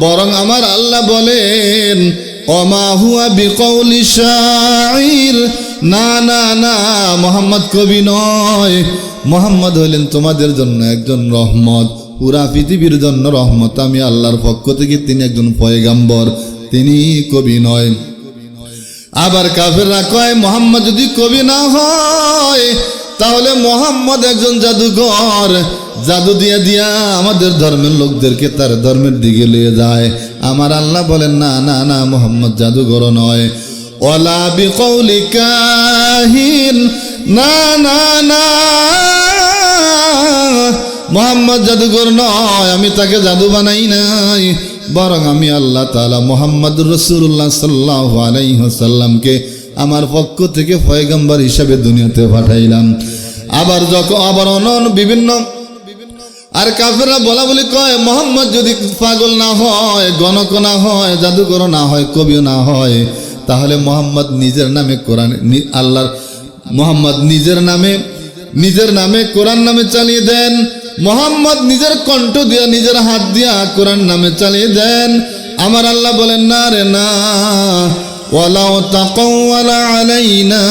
বরং আমার আল্লাহ বলেন, ওমা হুয়া বিকৌলি শাইর, না না না, মুহাম্মদ কবি নয়। মুহাম্মদ হলেন তোমাদের জন্য একজন রহমত, পুরা পৃথিবীর জন্য রহমত। আমি আল্লাহর পক্ষ থেকে তিনি একজন পয়গাম্বর, তিনি কবি নয়। আবার কাফেররা কয়, মুহাম্মদ যদি কবি না হয় তাহলে মুহাম্মদ একজন জাদুঘর, জাদু দিয়া দিয়া আমাদের ধর্মের লোকদেরকে তার ধর্মের দিকে নিয়ে যায়। আমার আল্লাহ বলেন, না না না, মুহাম্মদ জাদুঘর নয়। ওয়ালা বিকৌলি কাহিন, না না না, মুহাম্মদ জাদুঘর নয়, আমি তাকে জাদু বানাই নাই। বরং আমি আল্লাহ তাআলা মুহাম্মদুর রাসূলুল্লাহ সাল্লাল্লাহু আলাইহি ওয়াসাল্লামকে আমার পক্ষ থেকে পয়গম্বর হিসাবে দুনিয়াতে পাঠাইলাম। আবার অন্য বিভিন্ন আর কাফেররা বলা বলি কয়, মুহাম্মদ যদি পাগল না হয়, গণক না হয়, জাদুকর না হয়, কবিও না হয়, তাহলে মুহাম্মদ নিজের নামে কোরআন, আল্লাহর মুহাম্মদ নিজের নামে কোরআন নামে চালিয়ে দেন। মুহাম্মদ নিজের কণ্ঠ দিয়া, নিজের হাত দিয়া কোরআন নামে চালিয়ে দেন। আমার আল্লাহ বলেন, না রে না, ওয়ালাউ তাকাওয়ালা আলাইনা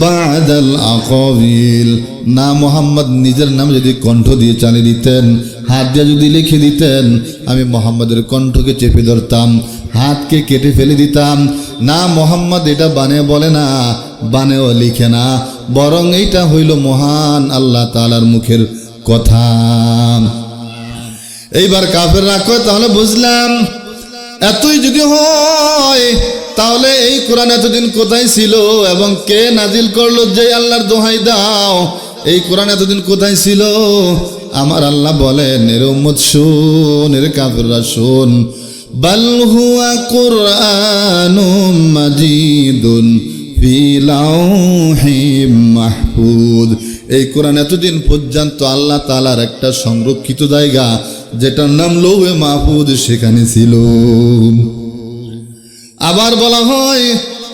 বাদাল আকাবিল, না, মুহাম্মদ নিজের নাম যদি কণ্ঠ দিয়ে চালিয়ে দিতেন, হাত দিয়ে যদি লিখে দিতেন, আমি মুহাম্মদের কণ্ঠকে চেপে ধরতাম, হাতকে কেটে ফেলে দিতাম। না, মুহাম্মদ এটা বানে বলে না, বানেও লিখে না, বরং এইটা হইল মহান আল্লাহ তাআলার মুখের কথা। এইবার কাফেররা কয়, তাহলে বুঝলাম, এতই যদি হয় তাহলে এই কোরআন এতদিন কোথায় ছিল এবং কে নাজিল করলো? যে আল্লাহর দোহাই দাও, এই কোরআন এতদিন কোথায় ছিল? আমার আল্লাহ বলেন, এর উম্মত শোন, এর কাফিররা শোন, বাল হুয়া কুরআনুম মাজিদুন ফি লাউহিম মাহফুজ। এই কোরআন এতদিন পর্যন্ত আল্লাহ তাআলার একটা সংরক্ষিত জায়গা, যেটার নাম লৌহে মাহফুজ, সেখানে ছিল। আবার বলা হয়,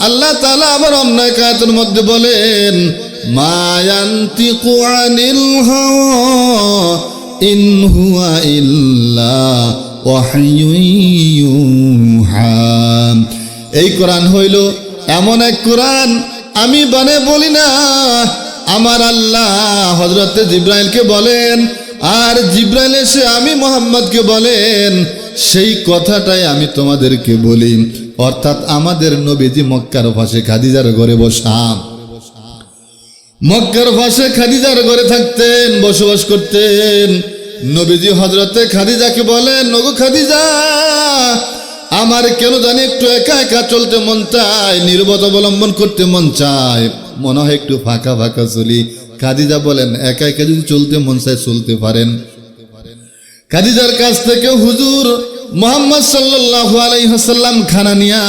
আল্লাহ তাআলা আবার অন্য এক আয়াতের মধ্যে বলেন, মা ইয়ানতিকু আনিল হাওয়া ইন হুয়া ইল্লা ওয়াহয়ুন ইউহা। এই কোরআন হইল এমন এক কোরআন, আমি বানে বলি না, আমার আল্লাহ হযরতে জিবরাইলকে বলেন, আর জিবরাইল এসে আমি মুহাম্মদকে বলেন, সেই কথাটাই আমি তোমাদেরকে বলি। অর্থাৎ আমাদের নবীজি মক্কার পাশে খাদিজার ঘরে বসা, মক্কার পাশে খাদিজার ঘরে থাকতেন, বসবাস করতেন। নবীজি হযরতে খাদিজাকে বলেন, ওগো খাদিজা, আমার কেন জানি একটু একা একা চলতে মন চায়, নীরবতা অবলম্বন করতে মন চায়, মনে হয় একটু ফাঁকা ফাঁকা চলি। খাদিজা বলেন, একা একা যদি চলতে মন চায় চলতে পারেন। খাদিজার কাছ থেকে হুজুর মুহাম্মদ সাল্লাল্লাহু আলাইহি ওয়াসাল্লাম খানা নিয়া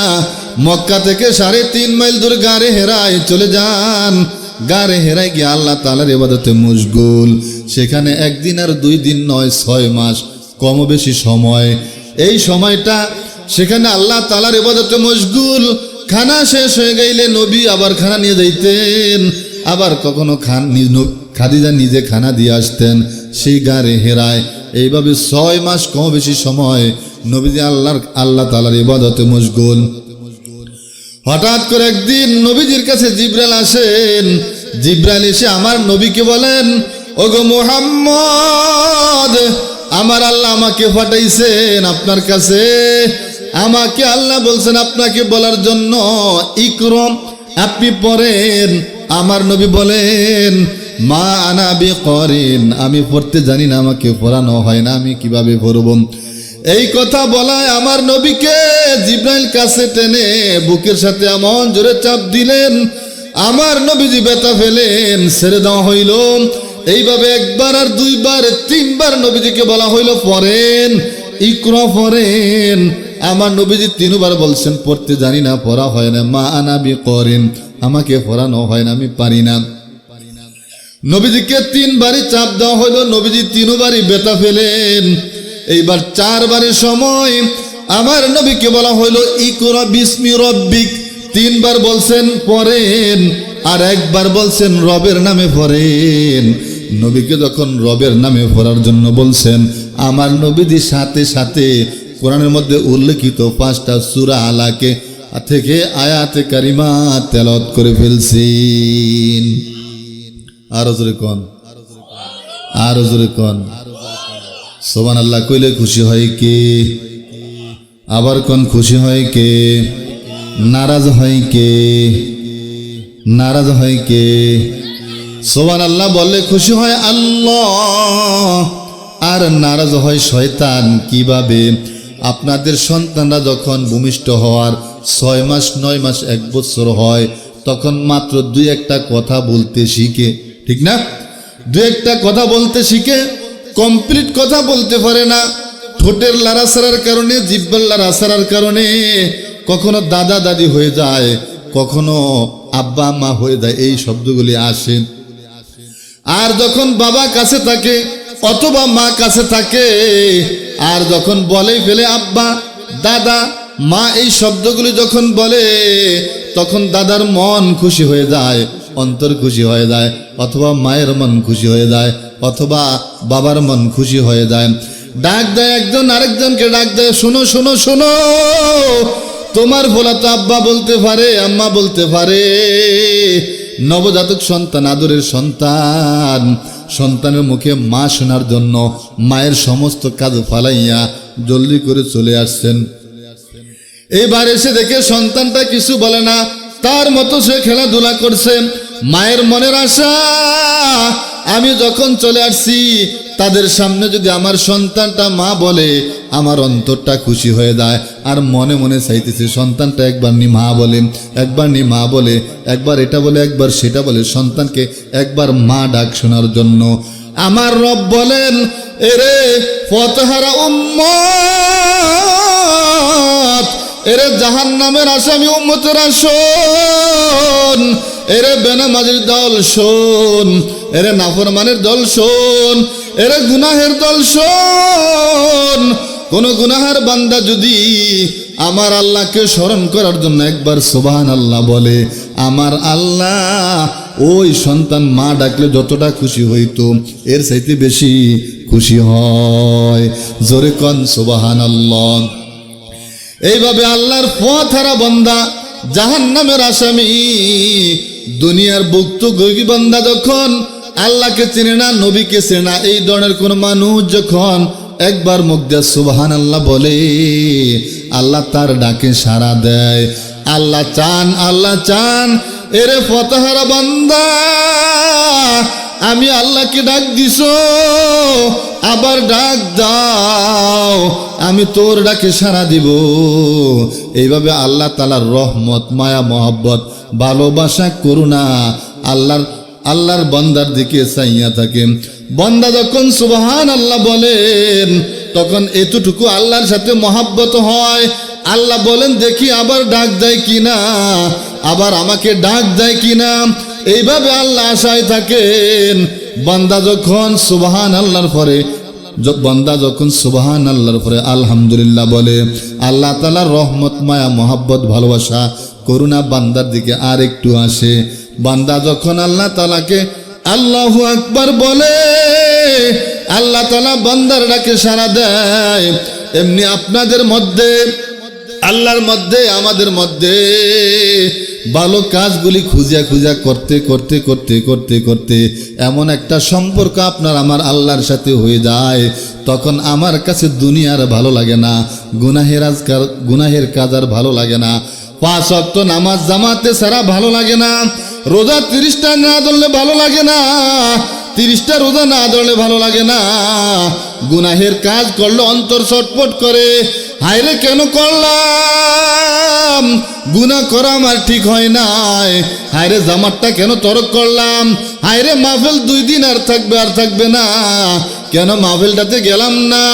মক্কা থেকে 3.5 মাইল দূর গারে হেরায় চলে যান। গারে হেরায় গিয়ে আল্লাহ তাআলার ইবাদতে মশগুল। সেখানে একদিন আর 2 দিন নয়, 6 মাস কম বেশি সময়। এই সময়টা সেখানে আল্লাহ তাআলার ইবাদতে মশগুল। খানা শেষ হয়ে গেলে নবী আবার খানা নিয়ে যাইতেন, আবার কখনো খাদিজা নিজে খানা দিয়ে আসতেন সেই গারে হেরায়। এইভাবে 6 মাস কম বেশি সময় নবীজি আল্লাহ তাআলার ইবাদতে মশগুল। হঠাৎ করে একদিন নবীজির কাছে জিবরাইল আসেন। জিবরাইল এসে আমার নবীকে বলেন, ওগো মুহাম্মদ, আমার আল্লাহ আমাকে পাঠাইছেন আপনার কাছে। আমাকে আল্লাহ বলছেন আপনাকে বলার জন্য, ইকরম, আপনি পড়েন। আমার নবী বলেন, মা আনা বিকরিন, আমি পড়তে জানি না, আমাকে পড়ানো হয় না, আমি কিভাবে পড়ব? এই কথা বলায় আমার নবীকে জিবরাইল কাছে টেনে বুকের সাথে এমন জোরে চাপ দিলেন, আমার নবীজি ব্যথা পেলেন, ছেড়ে দেওয়া হইল। এইভাবে একবার আর 2 বার 3 বার নবীজিকে বলা হইল, পড়েন, ইকরা পড়েন। আমার নবীজি 3 বার বলছেন, পড়তে জানি না, পড়া হয় না, মা আনা বিকরিন, আমাকে পড়ানো হয় না, আমি পারি না। নবীজিকে 3 বারই চাপ দেওয়া হইল, নবীজি 3 বারই ব্যথা পেলেন। এইবার 4 বারের সময় আমার নবীকে বলা হইল, ইকরা বিসমি রব্বিক। 3 বার বলছেন পড়েন, আর 1 বার বলছেন রবের নামে পড়েন। নবীকে যখন রবের নামে পড়ার জন্য বলছেন, আমার নবীজি সাথে সাথে কোরআনের মধ্যে উল্লেখিত 5টা সূরা আলাকে থেকে আয়াতে কারিমা তেলাওয়াত করে ফেলছেন। আরো জোরে কোন, আরো জোরে কোন সুবহানাল্লাহ। কইলে খুশি হয় কে? আবার কোন খুশি হয় কে? নারাজ হয় কে? নারাজ হয় কে? সুবহানাল্লাহ বললে খুশি হয় আল্লাহ, আর নারাজ হয় শয়তান। কিভাবে? আপনাদের সন্তানরা যখন ভূমিষ্ঠ হওয়ার 6 মাস 9 মাস 1 বছর হয়, তখন মাত্র 2-1টা কথা বলতে শিখে, ঠিক না? 2-1টা কথা বলতে শিখে, কমপ্লিট কথা বলতে পারে না। ঠোঁটের লাড়াছাড়ার কারণে, জিহ্বার লাড়াছাড়ার কারণে কখনো দাদা দাদি হয়ে যায়, কখনো আব্বা আম্মা হয়ে যায়, এই শব্দগুলি আসে। আর যখন বাবা কাছে থাকে অথবা মা কাছে থাকে, আর যখন বলে ফেলে আব্বা, দাদা, মা, এই শব্দগুলি যখন বলে, তখন দাদার মন খুশি হয়ে যায়, অন্তর খুশি হয়ে যায়, অথবা মায়ের মন খুশি হয়ে যায়, অথবা বাবার মন খুশি হয়ে যায়। ডাক দেয় একজন আরেকজনকে, ডাক দেয়, শোনো শোনো শোনো, তোমার ভোলা তো আব্বা বলতে পারে, আম্মা বলতে পারে। নবজাতক সন্তান, আদরের সন্তান, সন্তানের মুখে মা শোনার জন্য মায়ের সমস্ত কাজ ফালাইয়া জলদি করে চলে আসছেন। এইবার এসে দেখে সন্তানটা কিছু বলে না, তার মতো সে খেলাধুলা করছে। মায়ের মনের আশা, আমি যখন চলে আসছি তাদের সামনে যদি আমার সন্তানটা মা বলে, আমার অন্তরটা খুশি হয়ে যায়। আর মনে মনে চাইতেছে সন্তানটা একবার নি মা বলে, একবার নি মা বলে, একবার এটা বলে, একবার সেটা বলে, সন্তানকে একবার মা ডাক শোনার জন্য। আমার রব বলেন, এরে ফতহারা উম্মত, এরে জাহান্নামের আসামি উম্মতেরা শোন, এরে বেনামাজির দল শোন, এরে নাফরমানের দল শোন, এরে গুনাহের দল শোন। কোন গুনাহার বান্দা যদি আমার আল্লাহকে স্মরণ করার জন্য একবার সুবহানাল্লাহ বলে, আমার আল্লাহ ওই সন্তান মা ডাকলে যতটা খুশি হইতো এর চাইতে বেশি খুশি হয়। জোরে কোন সুবহানাল্লাহ। এইভাবে আল্লাহর পথহারা বান্দা জাহান্নামের আসামি, দুনিয়ার ভুক্তভোগী বান্দা যখন আল্লাহকে চেনে না, নবীকে চেনে না, এই ধরনের কোন মানুষ যখন একবার মুখ দিয়ে সুবহানাল্লাহ বলে, আল্লাহ তার ডাকে সাড়া দেয়। আল্লাহ চান, আল্লাহ চান এরে ফতহারা বান্দা, আমি আল্লাহকে ডাক দিছো, আবার ডাক দাও, আমি তোর ডাকে সাড়া দিব। এইভাবে আল্লাহ তাআলার রহমত, মায়া, মহব্বত, ভালোবাসা, করুণা আল্লাহর বান্দার দিকে চাইয়া থাকে। বান্দা যখন সুবহানাল্লাহ বলেন, তখন এতটুকু আল্লাহর সাথে মহব্বত হয়। আল্লাহ বলেন, দেখি আবার ডাক দেয় কিনা, আবার আমাকে ডাক দেয় কিনা। এইভাবে আল্লাহ আশায় থাকেন। বান্দা যখন সুবহানাল্লাহর পরে আলহামদুলিল্লাহ বলে, আল্লাহ তাআলার রহমত, মায়া, মহব্বত, ভালোবাসা, করুণা বান্দার দিকে আর একটু আসে। বান্দা যখন আল্লাহ তাআলাকে আল্লাহু আকবার বলে, আল্লাহ তাআলা বান্দার ডাকে সাড়া দেয়। এমনি আপনাদের মধ্যে, আল্লাহর মধ্যে, আমাদের মধ্যে ভালো কাজগুলি খুঁজা খুঁজা করতে করতে করতে করতে করতে এমন একটা সম্পর্ক আপনার আমার আল্লাহর সাথে হয়ে যায়, তখন আমার কাছে দুনিয়ার ভালো লাগে না, গুনাহের কাজ আর ভালো লাগে না, 5 ওয়াক্ত নামাজ জামাতে ছাড়া ভালো লাগে না, রোজা 30টা না ধরলে ভালো লাগে না, 30টা রোজা না ধরলে ভালো লাগে না, গুনাহের কাজ করলে অন্তর ছটফট করে, হায়রে কেন করলাম, গুনাহ করা আমার ঠিক হয় নাই, হায়রে জামাতটা কেন তরক করলাম, হায়রে মাহফিল 2 দিন আর থাকবে না, কেন মাহফিলটাতে গেলাম না।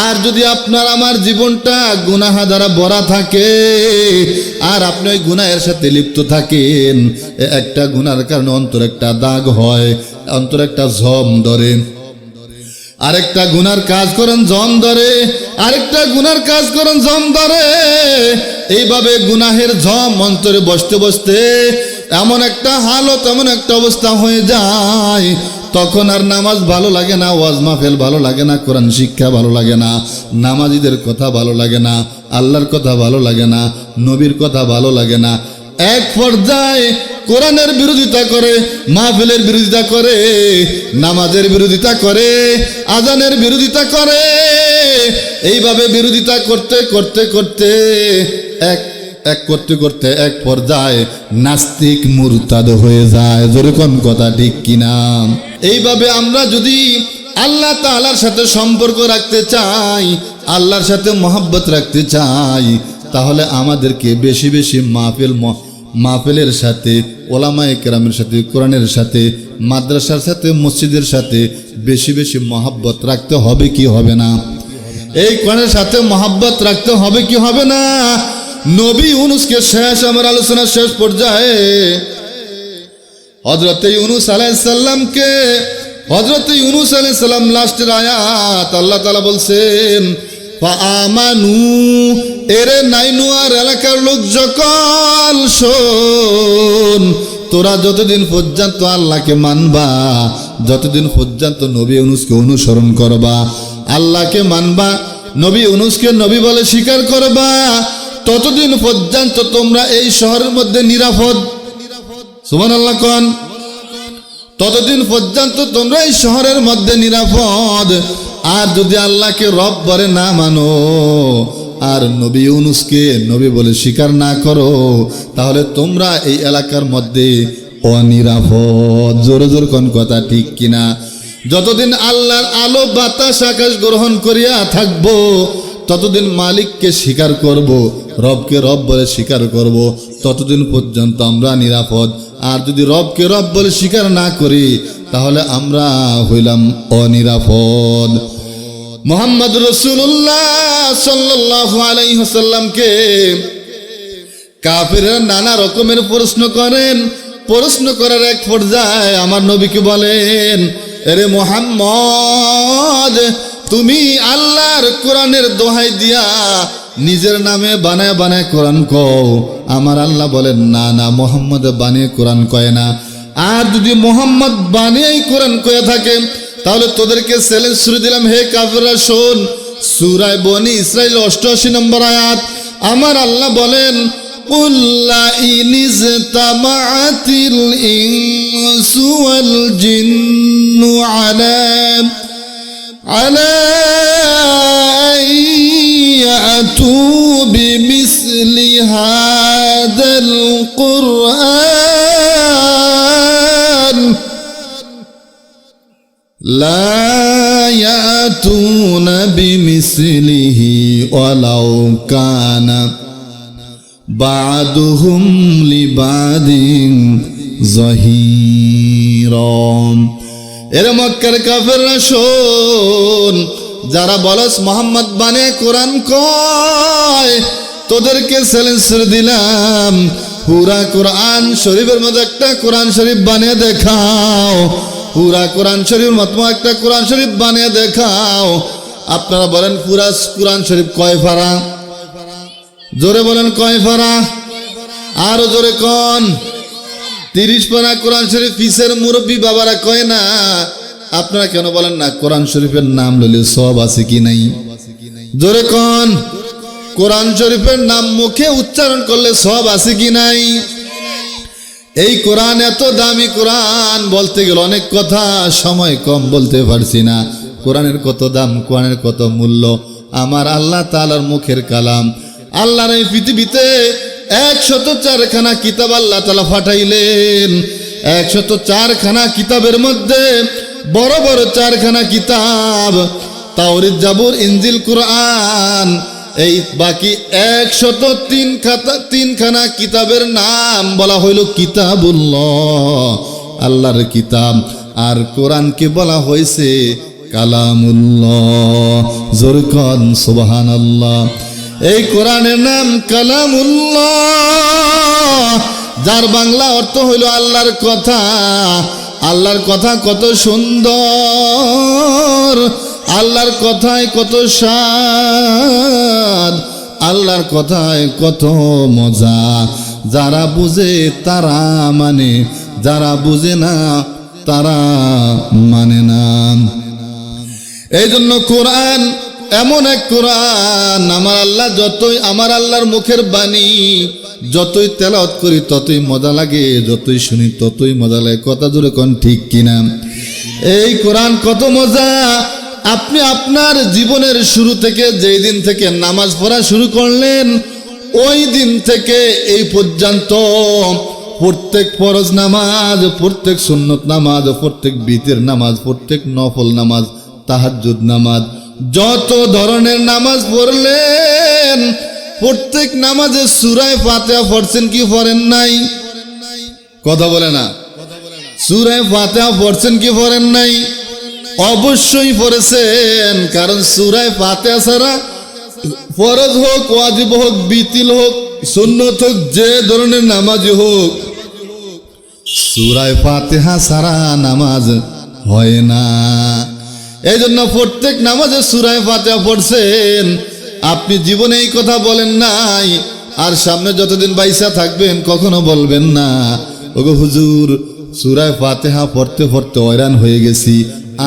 আর যদি আপনার আমার জীবনটা গুনাহ দ্বারা ভরা থাকে আর আপনি ওই গুনাহের সাথে লিপ্ত থাকেন, একটা গুনার কারণে অন্তর একটা দাগ হয়, অন্তর একটা জম ধরে, আরেকটা গুনার কাজ করেন জম ধরে, আরেকটা গুনার কাজ করেন জম ধরে। এইভাবে গুনাহের জম অন্তরে বসতে বসতে এমন একটা হালত, এমন একটা অবস্থা হয়ে যায়, তখন আর নামাজ ভালো লাগে না, ওয়াজ মাহফিল ভালো লাগে না, কোরআন শিক্ষা ভালো লাগে না, নামাজিদের কথা ভালো লাগে না, আল্লাহর কথা ভালো লাগে না, নবীর কথা ভালো লাগে না। এক পর্যায়ে কোরআনের বিরোধিতা করে, মাহফিলের বিরোধিতা করে, নামাজের বিরোধিতা করে, আজানের বিরোধিতা করে। এইভাবে বিরোধিতা করতে করতে করতে এক পর্যায়ে নাস্তিক মুরতাদ হয়ে যায়। যেরকম কথা ঠিক কিনা? এইভাবে আমরা যদি আল্লাহ তাআলার সাথে সম্পর্ক রাখতে চাই, আল্লাহর সাথে মহব্বত রাখতে চাই, তাহলে আমাদেরকে বেশি বেশি মাহফিলের সাথে, ওলামায়ে কেরামের সাথে, কোরআনের সাথে, মাদ্রাসার সাথে, মসজিদের সাথে বেশি বেশি মহব্বত রাখতে হবে কি হবে না? এই কোরআনের সাথে মহব্বত রাখতে হবে কি হবে না? নবী ইউনূসকে শেষ, আমার আলোচনার শেষ পর্যায়ে হযরত ইউনূস আলাইহিস সালাম লাস্টের আয়াত আল্লাহ তাআলা বলছেন, ফাআমানু, এরে নাইনুয়ার এলাকার লোক যখন শোন, তোরা যতদিন পর্যন্ত আল্লাহকে মানবা, যতদিন পর্যন্ত নবী ইউনূসকে অনুসরণ করবা, আল্লাহকে মানবা, নবী ইউনূসকে নবী বলে স্বীকার করবা, ততদিন পর্যন্ত তোমরা এই শহরের মধ্যে নিরাপদ। সুবহানাল্লাহ কোন? ততদিন পর্যন্ত তোমরা এই শহরের মধ্যে নিরাপদ। আর যদি আল্লাহকে রব বলে না মানো আর নবী ইউনূসকে নবী বলে স্বীকার না করো, তাহলে তোমরা এই এলাকার মধ্যে অনিরাপদ। জোরে জোরে কোন কথা ঠিক কিনা? যতদিন আল্লাহর আলো বাতাস আকাশ গ্রহণ করিয়া থাকব, ততদিন মালিককে স্বীকার করব, রবকে রব বলে স্বীকার করব, ততদিন পর্যন্ত আমরা নিরাপদ। আর যদি রবকে রব বলে স্বীকার না করি, তাহলে আমরা হইলাম অনিরাপদ। মুহাম্মদ রাসূলুল্লাহ সাল্লাল্লাহু আলাইহি ওয়াসাল্লামকে কাফিররা নানা রকমের প্রশ্ন করেন। প্রশ্ন করার এক পর্যায়ে আমার নবীকে বলেন, আরে মুহাম্মদ, তুমি আল্লাহর কোরআনের দোহাই দিয়া নিজের নামে বানায় বানায় কোরআন কও। আমার আল্লাহ বলেন, না না, মুহাম্মদ বানিয়ে কোরআন কয় না। আর যদি মুহাম্মদ বানিয়েই কোরআন কয়ে থাকে, তাহলে তোদেরকে চ্যালেঞ্জ শুরু দিলাম, হে কাফিররা শোন, সূরা বনী ইসরাইল 88 নম্বর আয়াত। আমার আল্লাহ বলেন, قُلْ لَئِنِ اجْتَمَعَتِ الْإِنسُ وَالْجِنُّ عَلَى أَن يَأْتُوا بِمِثْلِ هَذَا الْقُرْآنِ لَا يَأْتُونَ بِمِثْلِهِ وَلَوْ كَانَ বাদুহুম লিবাদিন যহিরম। এরা মক্কার কাফেররা শোন, যারা বলস মুহাম্মদ বানিয়ে কোরআন কয়, তোদেরকে চ্যালেঞ্জ দিলাম, পুরা কোরআন শরীফের মধ্যে একটা কোরআন শরীফ বানিয়ে দেখাও। পুরা কোরআন শরীফের মতো একটা কোরআন শরীফ বানিয়ে দেখাও। আপনারা বলেন, পুরা কোরআন শরীফ কয় পারা? জোরে বলেন, কয় পারা? আরো জোরে কন। 30 পারা কোরআন শরীফ পিসের মুরব্বী বাবারা কয় না। আপনারা কেন বলেন না কোরআন শরীফের নাম লইলে সব আছে কি নাই? জোরে কন। কোরআন শরীফের নাম মুখে উচ্চারণ করলে সব আছে কি নাই? এই কোরআন এত দামি কোরআন, বলতে গেলে অনেক কথা, সময় কম, বলতে পারছি না। কোরআনের কত দাম, কোরআনের কত মূল্য। আমার আল্লাহ তাআলার মুখের কালাম। আল্লাহর এই পৃথিবীতে 104 খানা কিতাব আল্লাহ তাআলা পাঠাইলেন। 104 খানা কিতাবের মধ্যে বড় বড় 4 খানা কিতাব, তাওরাত, জাবুর, ইনজিল, কুরআন। এই বাকি 103 খানা কিতাবের নাম বলা হইল কিতাবুল্লাহ, আল্লাহর কিতাব। আর কোরআনকে বলা হয়েছে কালামুল্লাহ। জোরে কন সুবহানাল্লাহ। এই কোরআনের নাম কালামুল্লাহ, যার বাংলা অর্থ হইল আল্লাহর কথা। আল্লাহর কথা কত সুন্দর, আল্লাহর কথায় কত স্বাদ, আল্লাহর কথায় কত মজা। যারা বুঝে তারা মানে, যারা বুঝে না তারা মানে না। এই জন্য কোরআন এমন এক কোরআন, আমার আল্লাহ যতই, আমার আল্লাহর মুখের বাণী যতই তেলাওয়াত করি ততই মজা লাগে, যতই শুনি ততই মজা লাগে। কথা জোরে কোন ঠিক কিনা? এই কোরআন কত মজা। আপনি আপনার জীবনের শুরু থেকে, যেই দিন থেকে নামাজ পড়া শুরু করলেন, ওই দিন থেকে এই পর্যন্ত প্রত্যেক ফরজ নামাজ, প্রত্যেক সুন্নত নামাজ, প্রত্যেক বিতের নামাজ, প্রত্যেক নফল নামাজ, তাহাজ্জুদ নামাজ, যত ধরনের নামাজ পড়লেন, প্রত্যেক নামাজে সূরা ফাতিহা পড়ছেন কি পড়েন নাই? কথা বলে না। সূরা ফাতিহা পড়ছেন কি পড়েন নাই? অবশ্যই পড়েছেন, কারণ সূরা ফাতিহা ছাড়া ফরজ হোক, ওয়াজিব হোক, বিতিল হোক, সুন্নত হোক, যে ধরনের নামাজই হোক, সূরা ফাতিহা ছাড়া নামাজ হয় না। এই জন্য প্রত্যেক নামাজে সূরা ফাতিহা পড়ছেন। আপনি জীবনে এই কথা বলেন নাই, আর সামনে যতদিন বাইসা থাকবেন কখনো বলবেন না, ওগো হুজুর সূরা ফাতিহা পড়তে পড়তে হয়রান হয়ে গেছি,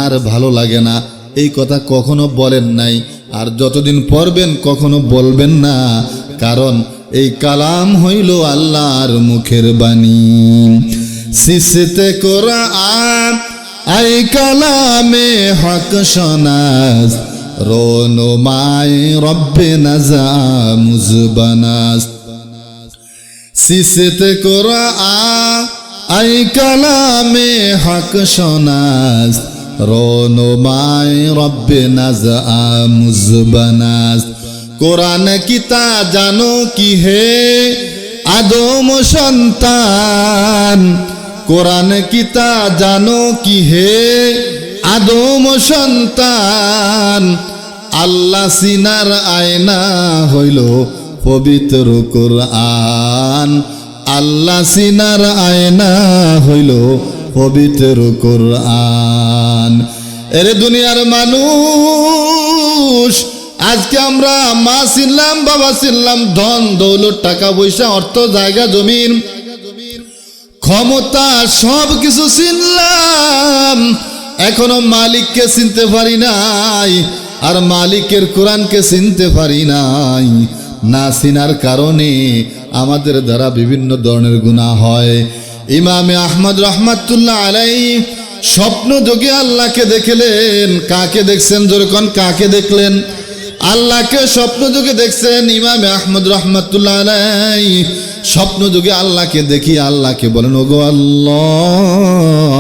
আর ভালো লাগে না। এই কথা কখনো বলেন নাই, আর যতদিন পড়বেন কখনো বলবেন না, কারণ এই কালাম হইল আল্লাহর মুখের বাণী। সিসতে কোরআন আই কালামে হক শনাস, রোনুমায় রব্বে নাজা মুজবানাস। সিসতে কোরআন আই কালামে হক শনাস, রোনমায় রব্বে নাজআ মুজবানাস। কোরআন কিতা জানো কি হে আদম সন্তান, কোরআন কিতা জানো কি হে আদম সন্তান, আল্লাহ সিনার আয়না হইল পবিত্র কোরআন, আল্লাহ সিনার আয়না হইল পবিত্র কোরআন। এরে দুনিয়ার মানুষ, আজকে আমরা মা চিনলাম, বাবা চিনলাম, ধন দৌলত, টাকা পয়সা, অর্থ, জায়গা জমিন, ক্ষমতা, সব কিছু চিনলাম, এখনো মালিককে চিনতে পারি নাই, আর মালিকের কোরআনকে চিনতে পারি নাই। না চিনার কারণে আমাদের দ্বারা বিভিন্ন ধরনের গুনাহ হয়। ইমামে আহমদ রহমাতুল্লাহ আলাইহি স্বপ্ন যোগে আল্লাহকে দেখলেন। কাকে দেখছেন? যেরকম কাকে দেখলেন? আল্লাহকে স্বপ্ন যোগে দেখছেন। ইমামে আহমদ রহমাতুল্লাহ আলাইহি স্বপ্ন যোগে আল্লাহকে দেখি আল্লাহকে বলেন, ওগো আল্লাহ,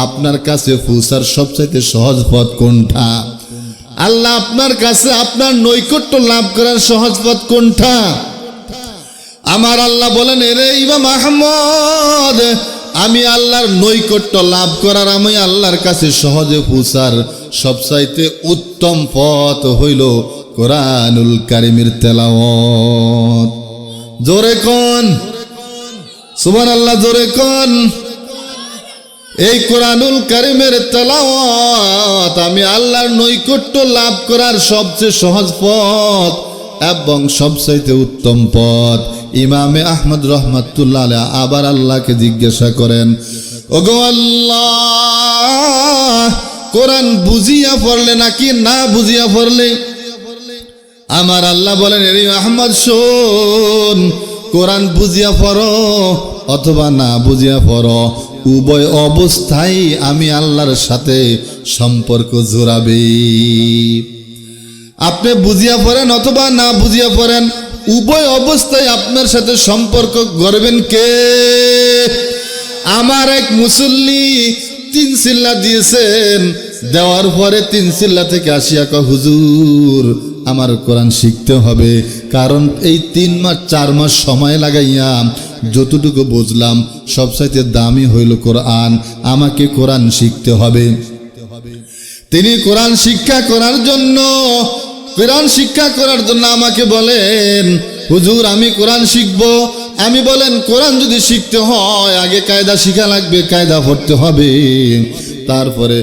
আপনার কাছে পৌঁছার সবচাইতে সহজ পথ কোনটা? আল্লাহ, আপনার কাছে আপনার নৈকট্য লাভ করার সহজ পথ কোনটা? আমার আল্লাহ বলেন, এরে ইমাম আহমদ, আমি আল্লাহর নৈকট্য লাভ করার, আমি আল্লাহর কাছে সহজে পৌঁছার সবচাইতে উত্তম পথ হইল কোরআনুল কারীমের তেলাওয়াত। জোরে কোন সুবহানাল্লাহ, জোরে কোন। এই কোরআনুল কারীমের তেলাওয়াত আমি আল্লাহর নৈকট্য লাভ করার সবচেয়ে সহজ পথ এবং সবচাইতে উত্তম পথ। ইমামে আহমদ রহমাতুল্লাহ আলাইহি আবার আল্লাহকে জিজ্ঞাসা করেন, ওগো আল্লাহ, কোরআন বুঝিয়া পড়লে নাকি না বুঝিয়া পড়লে? আমার আল্লাহ বলেন, এরে আহমদ শোন, কোরআন বুঝিয়া পড়ো অথবা না বুঝিয়া পড়ো, উভয় অবস্থায় আমি আল্লাহর সাথে সম্পর্ক জোড়াবে। আপনি বুঝিয়া পড়েন অথবা না বুঝিয়া পড়েন, উভয় অবস্থায় আপনার সাথে সম্পর্ক গড়বেন কে? আমার এক মুসল্লি 3 চিল্লা দিয়েছেন, দেওয়ার পরে 3 চিল্লা থেকে আসিয়া কয়, হুজুর আমার কোরআন শিখতে হবে, কারণ এই 3 মাস 4 মাস সময় লাগাইয়া যতটুকু বুঝলাম সবচাইতে দামি হইল কোরআন, আমাকে কোরআন শিখতে হবে। তিনি কোরআন শিক্ষা করার জন্য আমাকে বলেন, হুজুর আমি কোরআন শিখব। আমি বলেন, কোরআন যদি শিখতে হয় আগে কায়দা শিখা লাগবে, কায়দা পড়তে হবে। তারপরে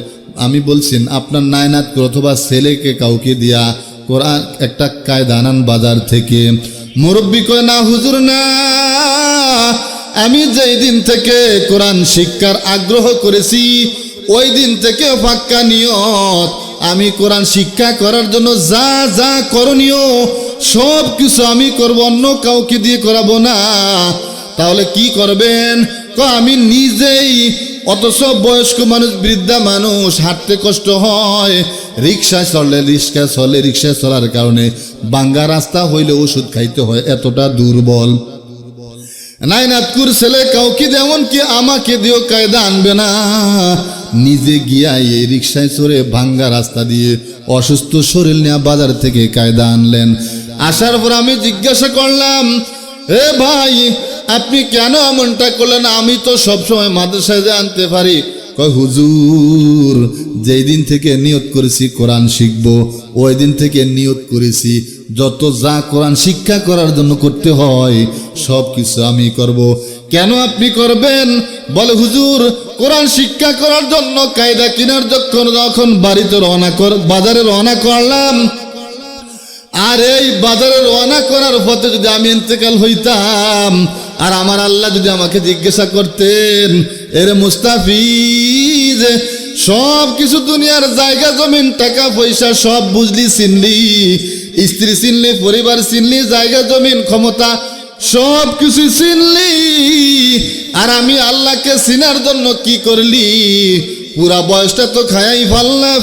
আমি বলছেন, আপনার নায়নাত অথবা ছেলেকে কাউকে দিয়া কোরআন একটা কায়দা আনান বাজার থেকে। মুরব্বী কয়, না হুজুর না, আমি যেই দিন থেকে কোরআন শিক্ষার আগ্রহ করেছি ওই দিন থেকে পাক্কা নিয়ত, আমি কোরআন শিক্ষা করার জন্য যা যা করণীয় সব কিছু আমি করব, অন্য কাউকে দিয়ে করাবো না। তাহলে কি করবেন? আমি নিজেই, অথচ বয়স্ক মানুষ, বৃদ্ধা মানুষ, হাঁটতে কষ্ট হয়, রিক্সায় চলার কারণে বাঙ্গা রাস্তা হইলে ওষুধ খাইতে হয়, এতটা দুর্বল। নাইনাতকুর ছেলে কাউকে যেমন কি আমাকে দিয়েও কায়দা আনবে না, নিজে গিয়া এই রিক্সায় চড়ে ভাঙ্গা রাস্তা দিয়ে অসুস্থ শরীর নিয়ে বাজার থেকে কায়দা আনলেন। আসার পর আমি জিজ্ঞাসা করলাম, এ ভাই আপনি কেন এমনটা করলেন? আমি তো সবসময় মাদ্রাসায় আনতে পারি। কয়, হুজুর যেই দিন থেকে নিয়ত করেছি কোরআন শিখব, ওই দিন থেকে নিয়ত করেছি যত যা কোরআন শিক্ষা করার জন্য করতে হয় সব কিছু আমি করব। কেন আপনি করবেন? বলে, হুজুর কোরআন শিক্ষা করার জন্য কায়দা কেনার যখন বাজারে রওনা করলাম, আর এই বাজারে রওনা করার পথে যদি আমি ইন্তেকাল হইতাম, আর আমার আল্লাহ যদি আমাকে জিজ্ঞাসা করতেন, এরে মুস্তাফিজ সব কিছু দুনিয়ার জায়গা জমিন টাকা পয়সা সব বুঝলি, চিনলি, স্ত্রী চিনলি, পরিবার চিনলি, জায়গা জমিন ক্ষমতা সব কিছু চিনলি, আর আমি আল্লাহকে চিনার জন্য কি করলি? পুরা বয়সটা তো খায়াই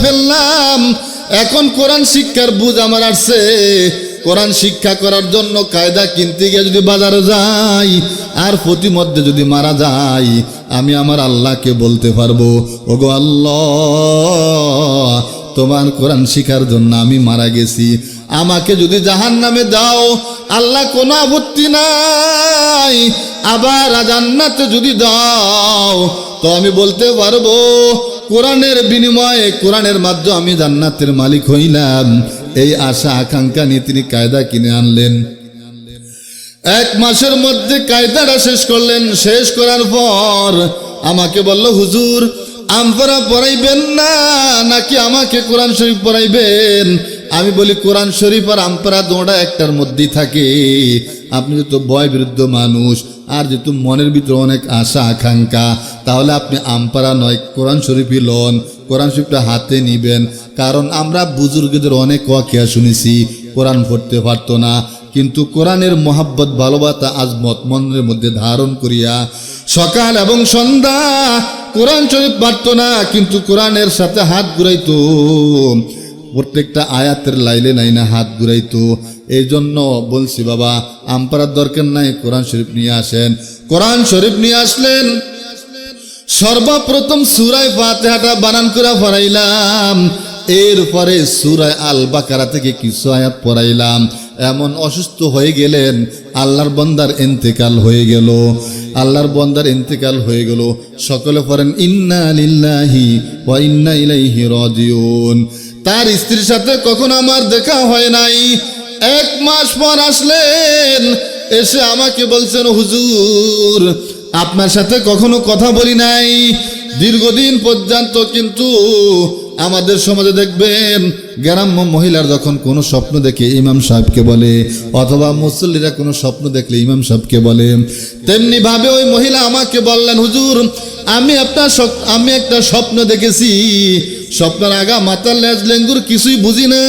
ফেললাম। এখন কোরআন শিক্ষার বুঝ আমার আসছে, কোরআন শিক্ষা করার জন্য কায়দা কিনতে গিয়ে যদি বাজারে যাই আর প্রতিমধ্যে যদি মারা যায়, আমি আমার আল্লাহকে বলতে পারবো, ওগো আল্লাহ, তোমার কোরআন শিখার জন্য আমি মারা গেছি, আমাকে যদি জাহান্নামে দাও আল্লাহ কোনো আপত্তি নাই, আবার জান্নাতে যদি দাও তো আমি বলতে পারবো কোরআনের বিনিময়ে, কোরআনের মাধ্যমে আমি জান্নাতের মালিক হইলাম। এই আশা আকাঙ্ক্ষা নিয়ে তিনি কায়দা কিনে আনলেন। 1 মাসের মধ্যে কায়দাটা শেষ করলেন। শেষ করার পর আমাকে বলল, হুজুর আমপারা পড়াইবেন না নাকি আমাকে কোরআন শরীফ পড়াইবেন? আমি বলি, কোরআন শরীফ আর আমপারা দোঁড়া একটার মধ্যেই থাকে। আপনি যেহেতু বয় বিরুদ্ধ মানুষ আর যেহেতু মনের ভিতরে অনেক আশা আকাঙ্ক্ষা, তাহলে আপনি আমপারা নয় কোরআন শরীফই লন, কোরআন শরীফটা হাতে নিবেন। কারণ আমরা বুজুর্গদের অনেক ওয়াকিয়া শুনেছি, কোরআন পড়তে পারতো না, কিন্তু কোরআনের মোহাব্বত ভালোবাসা আজমত মনের মধ্যে ধারণ করিয়া সকাল এবং সন্ধ্যা কোরআন শরীফ পারতো না, কিন্তু কোরআনের সাথে হাত ঘুরাইতো, প্রত্যেকটা আয়াতের লাইলে লাইনে হাত ঘুরাইতো। এই জন্য বলছি বাবা, আমপারার দরকার নাই, কোরআন শরীফ নিয়ে আসেন। কোরআন শরীফ নিয়ে আসলেন। সর্বপ্রথম সূরা ফাতিহাটা বানান করে পড়াইলাম, এরপরে সূরা আল বাকারা থেকে কিছু আয়াত পড়াইলাম। এমন অসুস্থ হয়ে গেলেন, আল্লাহর বান্দার ইন্তেকাল হয়ে গেল। আল্লাহর বান্দার ইন্তেকাল হয়ে গেল। সকলে পড়েন ইন্না লিল্লাহি ওয়া ইন্না ইলাইহি রাজিউন। তার স্ত্রীর সাথে কখনো আমার দেখা হয় নাই। 1 মাস পর আসলেন, এসে আমাকে বলছেন, হুজুর আপনার সাথে কখনো কথা বলি নাই দীর্ঘদিন পর্যন্ত, কিন্তু আমাদের সমাজে দেখবেন গ্রাম্য মহিলার যখন কোনো স্বপ্ন দেখে ইমাম সাহেবকে বলে, অথবা মুসল্লিরা কোনো স্বপ্ন দেখলে ইমাম সাহেবকে বলে, তেমনি ভাবে ওই মহিলা আমাকে বললেন, হুজুর আমি একটা স্বপ্ন দেখেছি, স্বপ্নের আগা মাথার লেজ লেঙ্গুর কিছুই বুঝি না,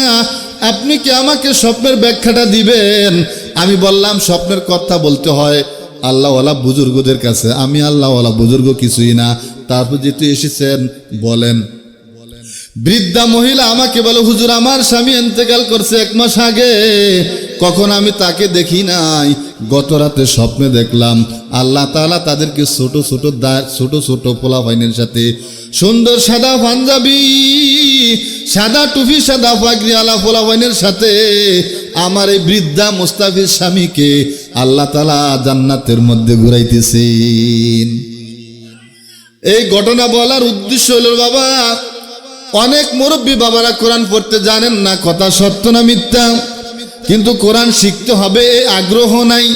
আপনি কি আমাকে স্বপ্নের ব্যাখ্যাটা দিবেন? আমি বললাম, স্বপ্নের কথা বলতে হয় আল্লাহওয়ালা বুজুর্গদের কাছে, আমি আল্লাহওয়ালা বুজুর্গ কিছুই না। তারপর যেহেতু এসেছেন বলেন। বৃদ্ধা মহিলা আমাকে বলে, হুজুর আমার স্বামী ইন্তেকাল করছে 1 মাস আগে, কখন আমি তাকে দেখি নাই, গত রাতে স্বপ্নে দেখলাম আল্লাহ তাআলা তাদেরকে ছোট ছোট পোলাপাইনের সাথে সুন্দর সাদা পাঞ্জাবি, সাদা টুপি, সাদা পাগড়ি আলা পোলাপাইনের সাথে আমার এই বৃদ্ধা মুস্তাফির স্বামীকে আল্লাহ তাআলা জান্নাতের মধ্যে ঘুরাইতেছেন। এই ঘটনা বলার উদ্দেশ্য হলো, বাবা অনেক মুরব্বী বাবারা কোরআন পড়তে জানেন না, কথা সত্য না মিথ্যা, কিন্তু কোরআন শিখতে হবে এই আগ্রহ নাই।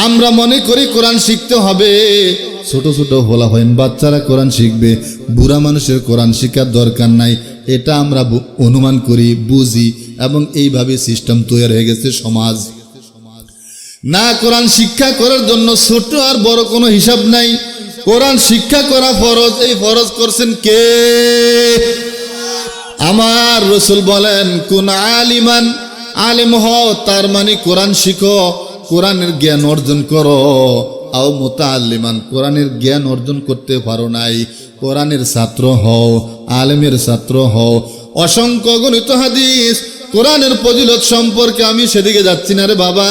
আমরা মনে করি কোরআন শিখতে হবে, ছোট ছোট বলা হয় বাচ্চারা কোরআন শিখবে, বুড়া মানুষের কোরআন শিখার দরকার নাই, এটা আমরা অনুমান করি, বুঝি, এবং এইভাবে সিস্টেম তৈরি হয়ে গেছে সমাজ। না, কোরআন শিক্ষা করার জন্য ছোট আর বড় কোনো হিসাব নাই। কোরআন শিক্ষা করা ফরজ। এই ফরজ করছেন কে? আমার রাসূল বলেন, কোন আলিমান, আলেম হও, তার মানে কোরআন শিখো, কোরআনের জ্ঞান অর্জন করো। আও মুতাআল্লিমান, কোরআনের জ্ঞান অর্জন করতে পারো নাই, কোরআনের ছাত্র হও, আলেমের ছাত্র হও। অসংখ্য গণিত হাদিস কোরআনের ফজিলত সম্পর্কে আমি সেদিকে যাচ্ছি না রে বাবা।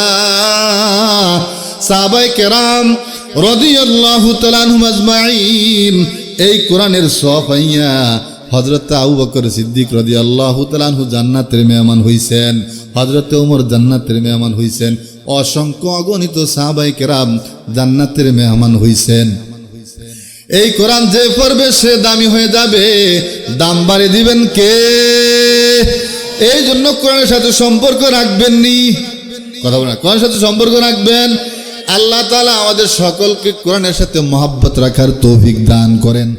সাহাবায়ে কেরাম রাদিয়াল্লাহু তাআলা আনহুম আজমাইন এই কোরআনের সফাইয়া হযরত আবু বকর সিদ্দিক রাদিয়াল্লাহু তাআলা আনহু জান্নাতের মেহমান হইছেন, হযরত ওমর জান্নাতের মেহমান হইছেন, অসংখ্য অগণিত সাহাবায়ে কেরাম জান্নাতের মেহমান হইছেন। এই কোরআন যে পড়বে সে দামি হয়ে যাবে। দাম বাড়িয়ে দিবেন কে? এই জন্য কোরআনের সাথে সম্পর্ক রাখবেন নি, কথা বলেন, কোরআনের সাথে সম্পর্ক রাখবেন। আল্লাহ তাআলা আমাদের সকলকে কোরআনের সাথে মহব্বত রাখার তৌফিক দান করেন।